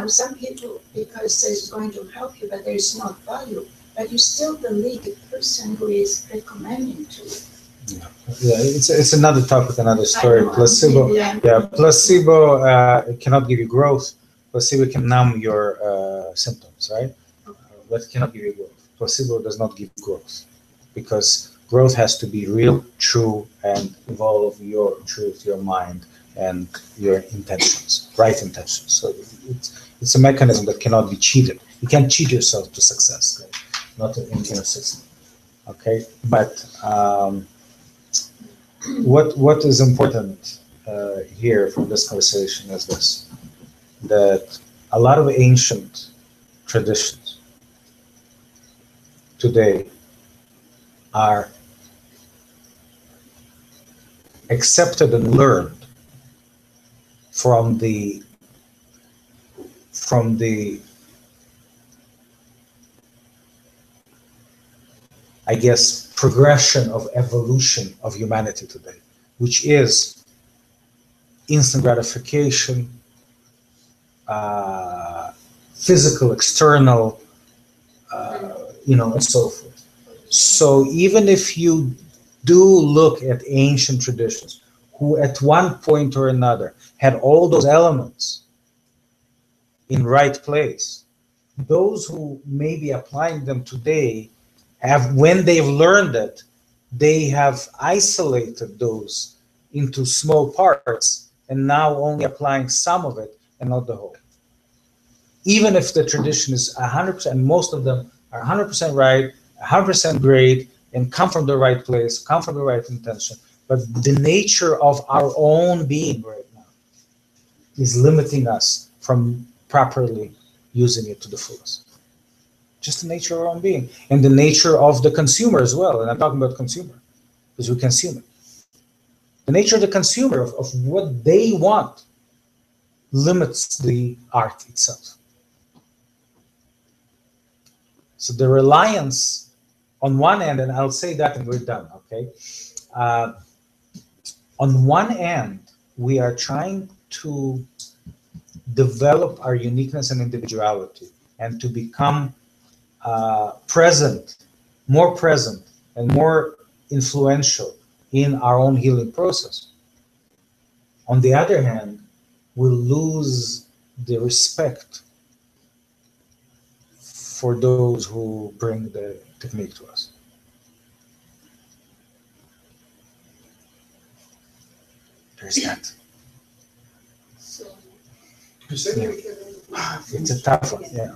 some people, because it's going to help you, but there is no value, but you still believe the person who is recommending to you. Yeah, it's another topic, another story. Placebo, placebo cannot give you growth. Placebo can numb your symptoms, right? But it cannot give you growth. Placebo does not give growth because growth has to be real, true, and involve your truth, your mind, and your intentions, right intentions. So it's a mechanism that cannot be cheated. You can't cheat yourself to success, right? Not in inner system. Okay, but what is important here from this conversation is this: that a lot of ancient traditions today are accepted and learned from the I guess progression of evolution of humanity today, which is instant gratification, physical, external, and so forth. So even if you do look at ancient traditions, who at one point or another had all those elements in right place, those who may be applying them today have, when they've learned it, they have isolated those into small parts and now only applying some of it and not the whole. Even if the tradition is 100%, most of them are 100% right, 100% great, and come from the right place, come from the right intention, but the nature of our own being right now is limiting us from properly using it to the fullest. Just the nature of our own being, and the nature of the consumer as well. And I'm talking about consumer, because we consume it. The nature of the consumer, of what they want, limits the art itself. So the reliance on one end, and I'll say that and we're done, okay? On one end, we are trying to develop our uniqueness and individuality and to become present, and more influential in our own healing process. On the other hand, we'll lose the respect for those who bring the technique to us. There's that. You said It's a tough one, yeah.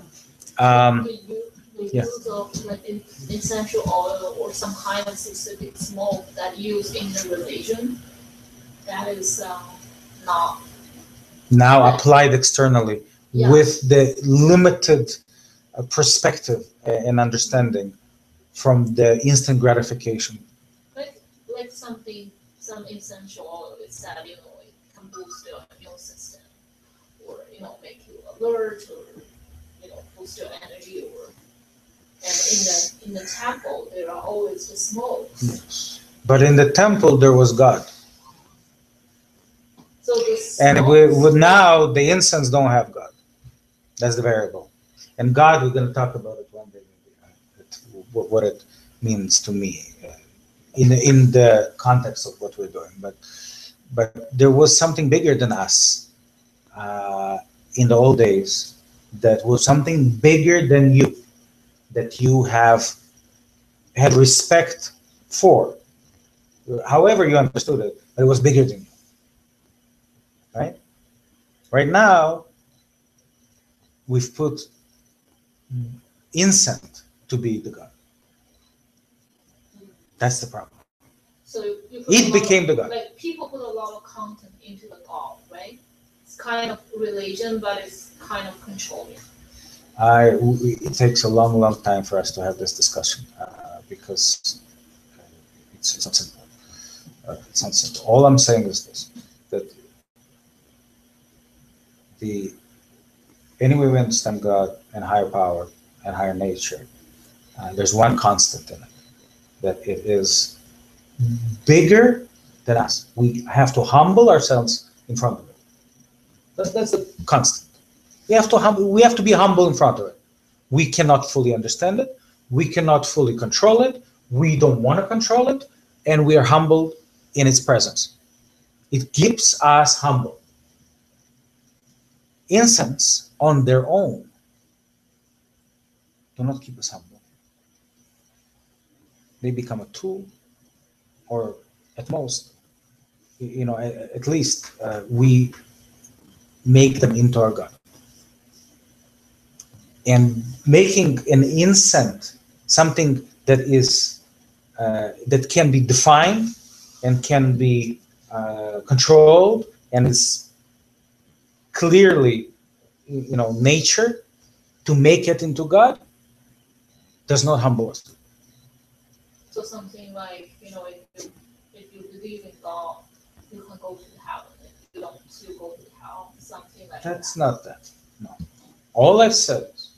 the Yeah. use of like essential oil or some kind of specific smoke that used in the religion, that is not. Now applied externally Yeah. with the limited perspective and understanding from the instant gratification. Like something, some essential oil is that, it can boost your immune system, or, make you alert, or, boost your energy, and in the temple, there are always the smoke. But in the temple, there was God. So And now the incense don't have God. That's the variable. And God, we're going to talk about it one day, what it means to me in the context of what we're doing. But there was something bigger than us in the old days. That was something bigger than you, that you have had respect for. However you understood it, but it was bigger than you. Right? Right now, we've put incense to be the God. That's the problem. So It became the God. Like, people put a lot of content into the God, right? It's kind of religion, but it's kind of controlling. It takes a long, long time for us to have this discussion because it's not simple. It's not simple. All I'm saying is this: that anyway we understand God and higher power and higher nature, there's one constant in it, that it is bigger than us. We have to humble ourselves in front of it. That's the constant. We have to be humble in front of it. We cannot fully understand it. We cannot fully control it. We don't want to control it, and we are humbled in its presence. It keeps us humble. Incense on their own do not keep us humble. They become a tool, or at most, at least we make them into our God. And making an incense something that is that can be defined and can be controlled and is clearly, nature, to make it into God, does not humble us. So something like, if you believe in God, you can go to heaven. If you don't, you go to hell. Something like That's that. not that. No. All I've said is,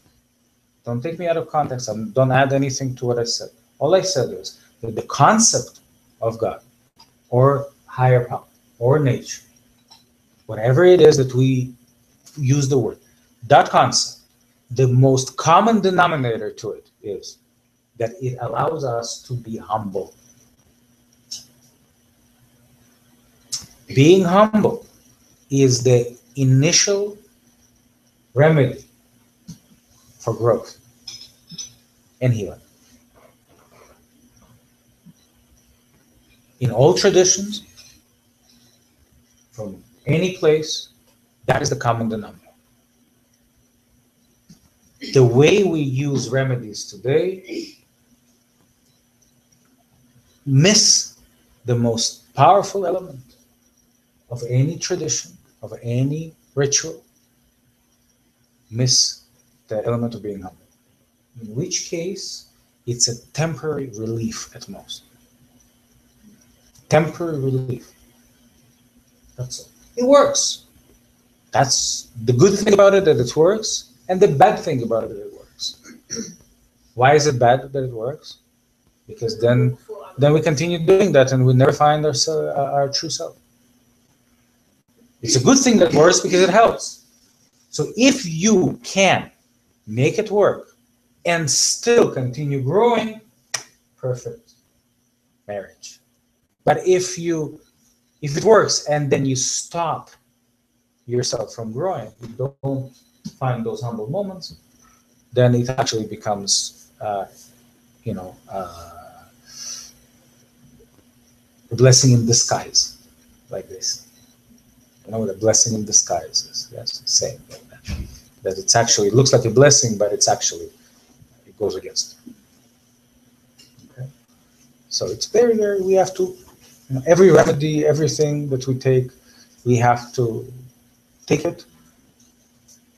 don't take me out of context. Don't add anything to what I said. All I said is that the concept of God, or higher power, or nature, whatever it is that we use the word, that concept, the most common denominator to it is that it allows us to be humble. Being humble is the initial remedy for growth and healing. In all traditions, from any place, that is the common denominator. The way we use remedies today miss the most powerful element of any tradition, of any ritual, miss the element of being humble. In which case, it's a temporary relief at most. Temporary relief. That's all. It works. That's the good thing about it, that it works, and the bad thing about it, that it works. Why is it bad that it works? Because then we continue doing that and we never find our true self. It's a good thing that works because it helps. So if you can make it work and still continue growing, perfect marriage. But if it works and then you stop yourself from growing, you don't find those humble moments, then it actually becomes, a blessing in disguise, like this. You know what a blessing in disguise is? Yes, same like that. That it's actually, it looks like a blessing, but it's actually goes against it. Okay? So it's very, very, we have to, every remedy, everything that we take, we have to take it,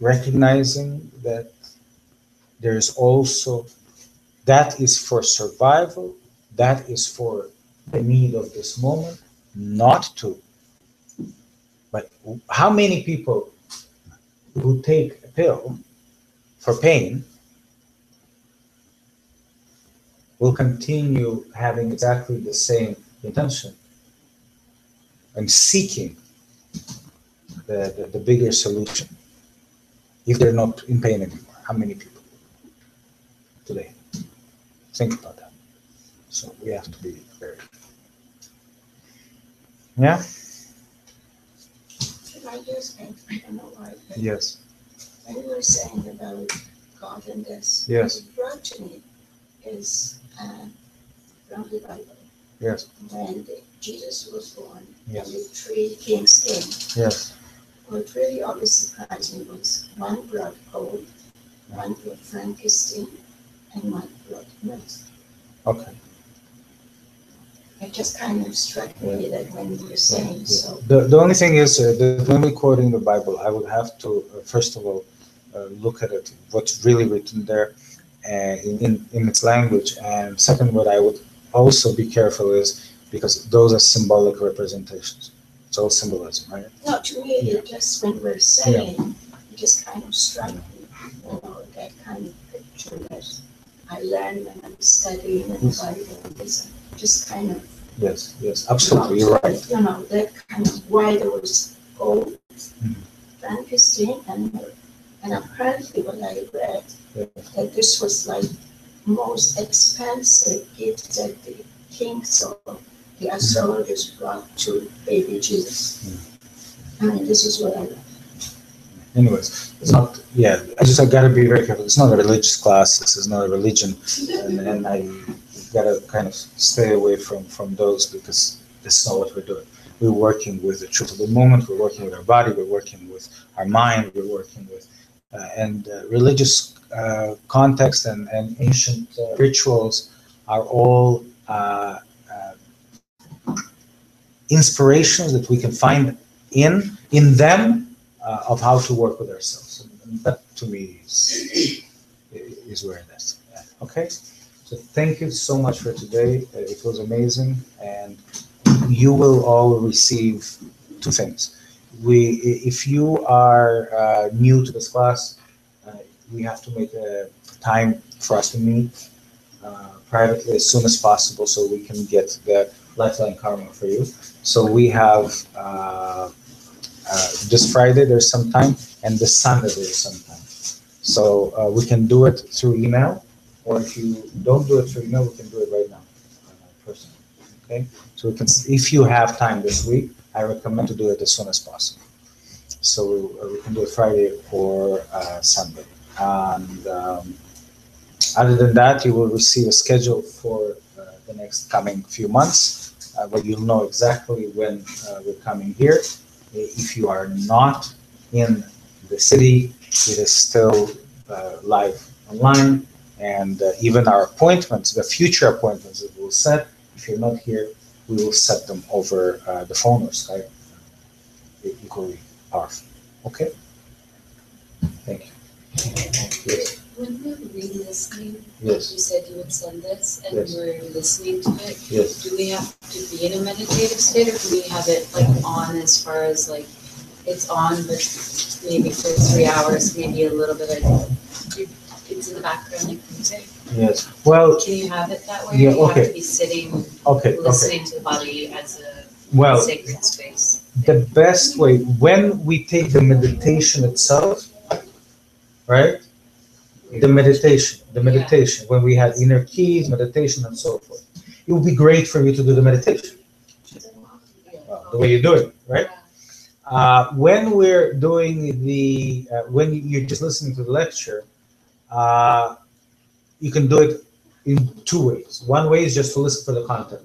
recognizing that there's also, that is for survival, that is for the need of this moment, not to. But how many people who take a pill for pain will continue having exactly the same intention and seeking the bigger solution if they're not in pain anymore? How many people today? Think about that. So we have to be very, yeah? Should I just think, I don't know why, but Yes. when you were saying about God and this, Yes. what brought to me is from the Bible. Yes. When Jesus was born, Yes. and the three kings came. Yes. What really always surprised me was one brought gold, one brought frankincense, and one brought myrrh. Okay. It just kind of struck me that when you were saying so. The only thing is that when we're quoting the Bible, I would have to, first of all, look at it, what's really written there in its language. And second, what I would also be careful is, because those are symbolic representations. It's all symbolism, right? No, to me, it just, when we're saying, it just kind of struck me, that kind of picture that I learned when I'm studying in the Bible. It's just kind of, Yes, yes, absolutely, you're right. That kind of why there was gold, frankincense, and myrrh. And apparently what I read, that this was like most expensive gift that the kings or the astrologers brought to baby Jesus. I mean, this is what I read. Anyways, it's not, I gotta be very careful. It's not a religious class, this is not a religion. And I gotta kind of stay away from those, because that's not what we're doing. We're working with the truth of the moment, we're working with our body, we're working with our mind, we're working with, religious context and ancient rituals are all inspirations that we can find in them of how to work with ourselves. And that to me is where it is. Okay? So thank you so much for today. It was amazing, and you will all receive two things. If you are new to this class, we have to make a time for us to meet privately as soon as possible, so we can get the Lifeline Karma for you. So we have this Friday there's some time, and this Sunday there's some time. So we can do it through email, or if you don't do it through email, we can do it right now, personally. Okay. So we can, if you have time this week, I recommend to do it as soon as possible. So we can do it Friday or Sunday. And other than that, you will receive a schedule for the next coming few months, where you'll know exactly when we're coming here. If you are not in the city, it is still live online. And even our appointments, the future appointments that we'll set, if you're not here, we will set them over the phone or Skype. Equally powerful. Okay? Thank you. Yes. When we're re-listening, Yes. you said you would send this, and Yes. we're listening to it. Yes. Do we have to be in a meditative state, or do we have it like on as far as like it's on, but maybe for 3 hours, maybe a little bit it's in the background, you can say? Yes. Well, Can you have it that way? Yeah, or you okay. have to be sitting, okay. listening to the body as a Well, sacred space? the best way, when we take the meditation itself, right? The meditation, when we had inner keys, meditation, and so forth. It would be great for you to do the meditation, the way you do it, right? When we're doing when you're just listening to the lecture, you can do it in two ways. One way is just to listen for the content.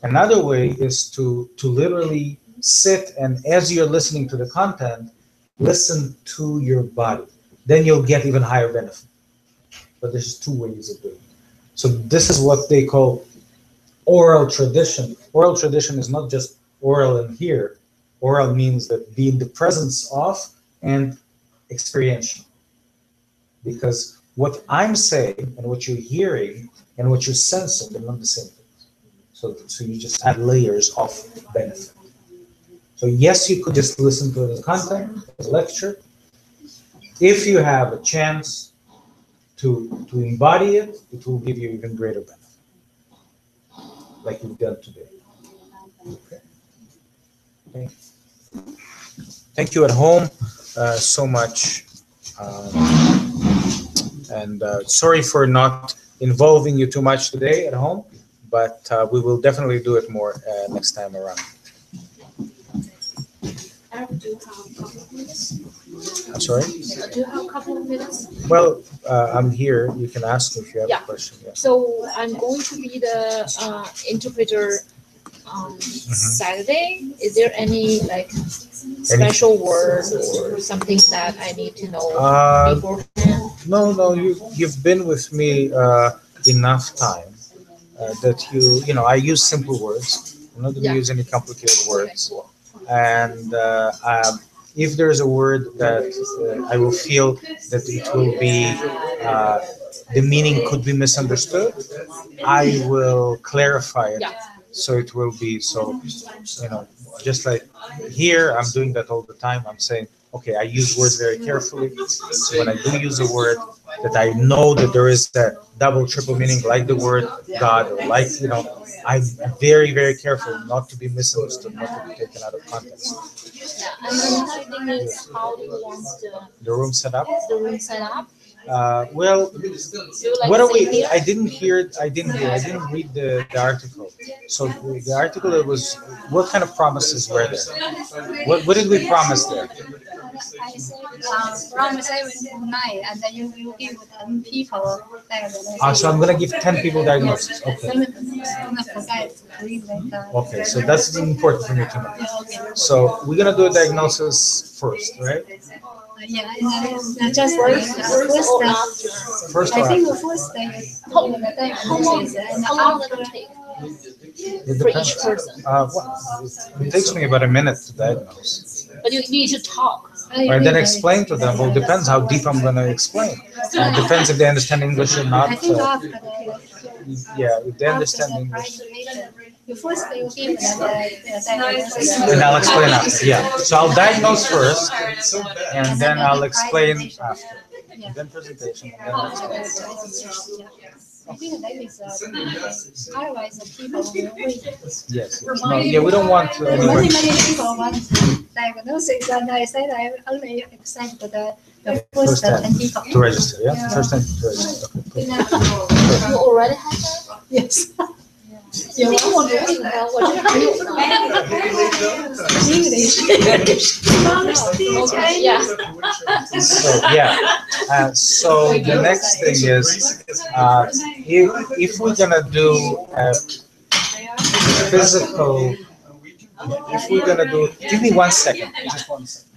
Another way is to literally sit, and as you're listening to the content, listen to your body. Then you'll get even higher benefit. but there's two ways of doing it. So this is what they call oral tradition. Oral tradition is not just oral in here. Oral means that be in the presence of and experiential. Because what I'm saying and what you're hearing and what you're sensing, they're not the same things. So you just add layers of benefit. So yes, you could just listen to the content, the lecture. If you have a chance to embody it, it will give you even greater benefit, like you've done today. Okay. Thank you at home so much. And sorry for not involving you too much today at home, but we will definitely do it more next time around. Eric, do you have a couple of minutes? I'm sorry? Do you have a couple of minutes? Well, I'm here. You can ask me if you have Yeah. a question. Yeah. So I'm going to be the interpreter on Saturday. Is there any like special word or something that I need to know beforehand? No, you've been with me enough time that I use simple words. I'm not going to use any complicated words. Cool. And if there's a word that I will feel that it will be the meaning could be misunderstood, I will clarify it. Yeah. So it will be just like here, I'm doing that all the time. I'm saying, okay, I use words very carefully. So when I do use a word that I know that there is a double, triple meaning, like the word God, or like, I'm very, very careful not to be misunderstood, not to be taken out of context. Yeah. And another thing is, how do you want The room set up? the room set up? Well, Do you like what are sit we? here? I didn't read the article. So the article, it was, what kind of promises were there? What did we promise there? I said, from 7 to 9, and then you will give 10 people diagnosis. So I'm gonna give 10 people diagnosis. Okay. Don't forget to read that. Okay. So that's important for me to know. So we're gonna do a diagnosis first, right? Yeah, and just like First or after? First I or think after? the first day is How long diagnosis, and how long after does it take It for depends. each person? It takes me about a minute to diagnose. But you need to talk. And then explain to them. Well, depends how deep I'm gonna explain. It depends if they understand English or not. I think after If they the understand English. presentation, you first you give them the diagnosis. Then I'll explain after. Yeah. So I'll diagnose first, and then I'll explain after. And then presentation. And then I'll explain. I think that is otherwise the people will wait. Yes. No, yeah, we don't want to. Many people want diagnosis, and I said I only accept the first First time 10 people. to register. Yeah. First time to register. Okay. You already have that? Yes. 有啊，我觉得我这还有呢。 English. Okay, yeah. So the next thing is, if we're gonna do a physical, if we're gonna do, give me 1 second, just 1 second.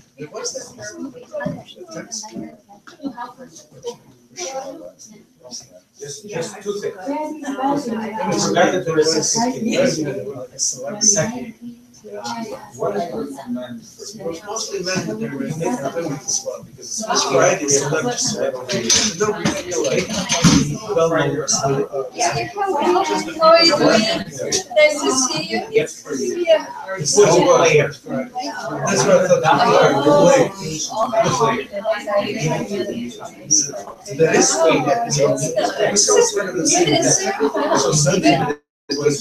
Just 2 things. I forgot that there is a second. What I recommend for Mostly mandatory as well, because this variety is legislative. Nobody feel like. Nice to see you. Yes. Yeah. It's all layered. That's what I thought. There is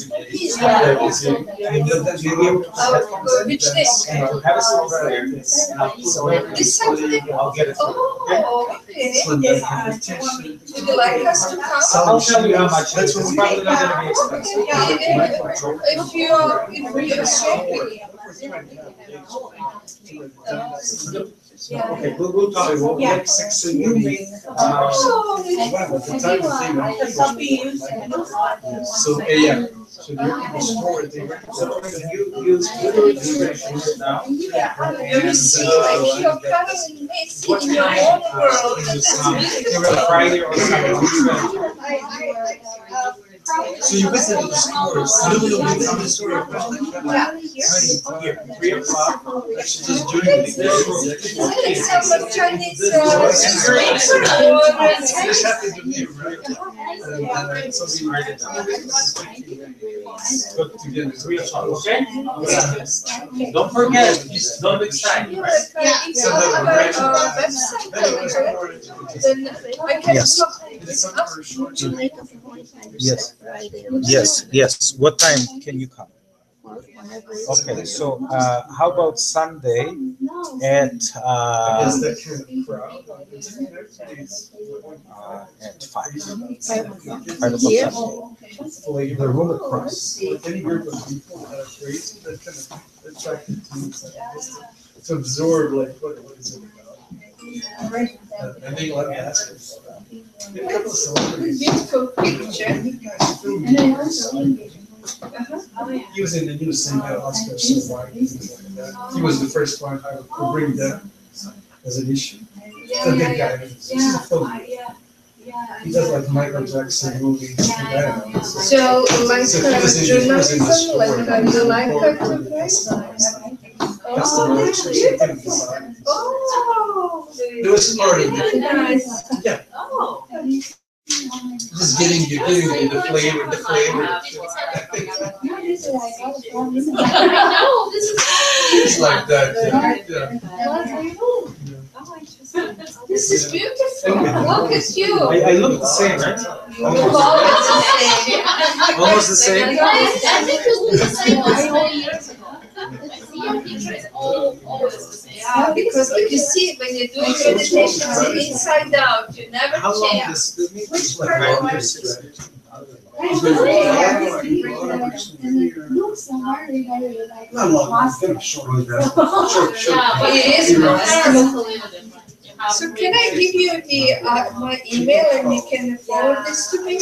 Which day? This Saturday? I'll get it. Oh, okay. Would you like us to come? I'll tell you how much. That's probably not gonna be expensive. If you're So, okay, we'll talk, we'll make 6 You may. Wow, the type of thing. So, yeah, so the store, they You use literally directions now. You see, like, you're probably missing in your own world. Either Friday or Saturday. So you visited the stores, a little bit on the store. Yeah, Here, 3 o'clock, actually just during the day. some Chinese, This happened to me, right? And something I did. Got together 3 o'clock, okay? Don't forget, don't be shy. you have a website. Then I can Yes. look It's it up. summer short. To make appointments Yes. Friday. Yes. What time can you come? Whenever it's- Okay, so how about Sunday at I guess that kind of crowd. at 5? 5 o'clock. 5 Here? o'clock. The room across. Any group of people that are crazy, that kind of attracted to me, to absorb like what is it about? And they let me ask him. A couple of celebrities. Beautiful picture. And the guys filmed it. He was in the news saying that Oscar so white, things like that. He was the first one I would bring that as an issue. He's a big guy. He's a film. He does like Michael Jackson movies. So, like journalism, like you like cartography? Oh, really? Oh, It was part of it. very nice. Yeah. Oh. Just getting the flavor. It's like that. This is beautiful. Look at you. I look the same, right? Almost the same. I think you look the same as 20 years ago. I see your picture is always the same. Yeah, because you see, when you do meditations inside out, you never How long change. does the meeting? Which Like part 5 of years, it? 6 years? Not long, it's kind of short. Short. Yeah, but It is it's nice. totally different. You have So can I give you the my email and you can forward this to me?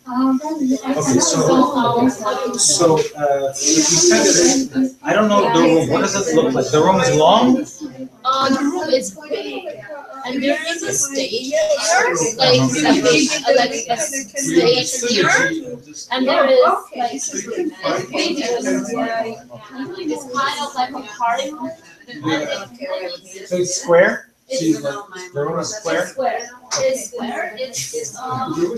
Okay, so if you send it in, I don't know the room, what does it look like? The room is long? the room is big, and there is a stage here, like a big, like a stage here, and there is like stages. It's kind of like a party room, and So it's square? it's The room is square? square. It's square. It's I think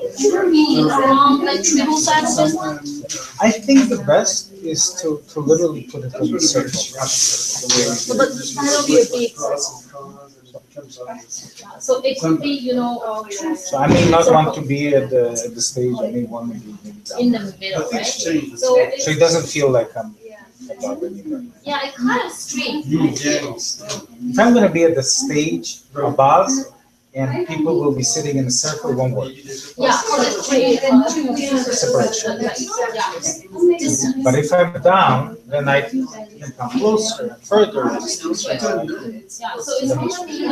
it should be around like 2 sides of one. I think the best is to literally put it in a circle. But it's gonna be a big So it could be, So I may not want to be at the stage, I may want to be maybe in down. the middle, right? Nothing's changed. So So it doesn't feel like I'm above anybody. yeah, it kind of streams. If I'm gonna be at the stage above, and people will be sitting in a circle, it won't work. Yeah, for the tree. Separation. Yeah. But if I'm down, then I can come closer, further. Yeah, so it's really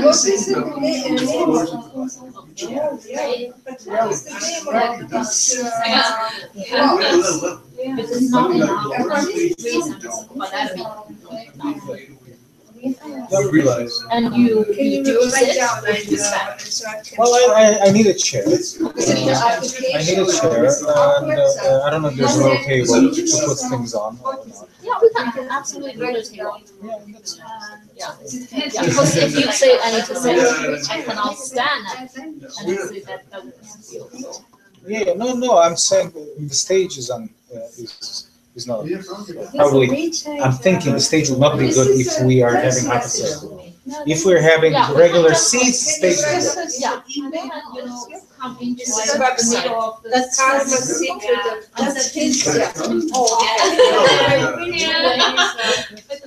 What is the name? What's the name of this? because not enough reasons for that reason. Don't realize. And you Can you use write it. down so I can? Well, I need a chair. Is it your I application? need a chair, and I don't know if there's a little table to put things on. Yeah, we can absolutely do it if you want. Yeah. Yeah, because if you say I need to sit, I cannot stand it, and say that doesn't feel so. Yeah, no, I'm saying the stage is is not. Probably, I'm thinking the stage will not be good if we are having half a circle. If we're having Yeah, regular seats, the stage is good. Yeah, and then, come into This like is the website. middle of the. That's Karma Secret of, that's his, yeah.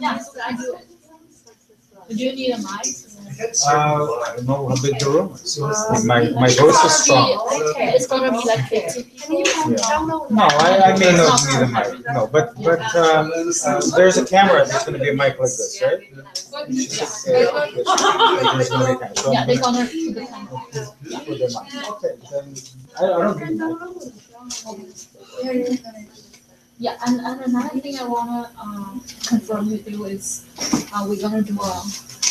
Yeah, so I do it. Do you need a mic? I don't know how big the room is. So My voice is strong. It's gonna be like 50 people. No, I may not need a mic. No, but there's a camera. There's going to be a mic like this, right? There's gonna be a camera. So Yeah, I'm they're gonna gonna put the camera. put the mic. Okay, then I don't need a mic. Yeah, and another thing I wanna confirm with you is, we're gonna do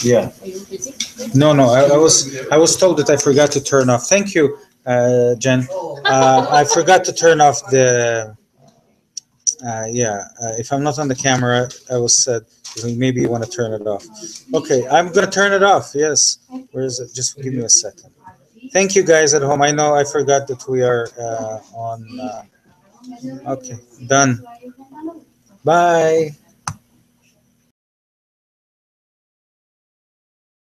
Yeah. are you busy? No, I was told that I forgot to turn off. Thank you, Jen. I forgot to turn off the. If I'm not on the camera, I was said maybe you want to turn it off. Okay, I'm gonna turn it off. Yes. Where is it? Just give me a second. Thank you, guys at home. I know I forgot that we are on. Okay, done. Bye.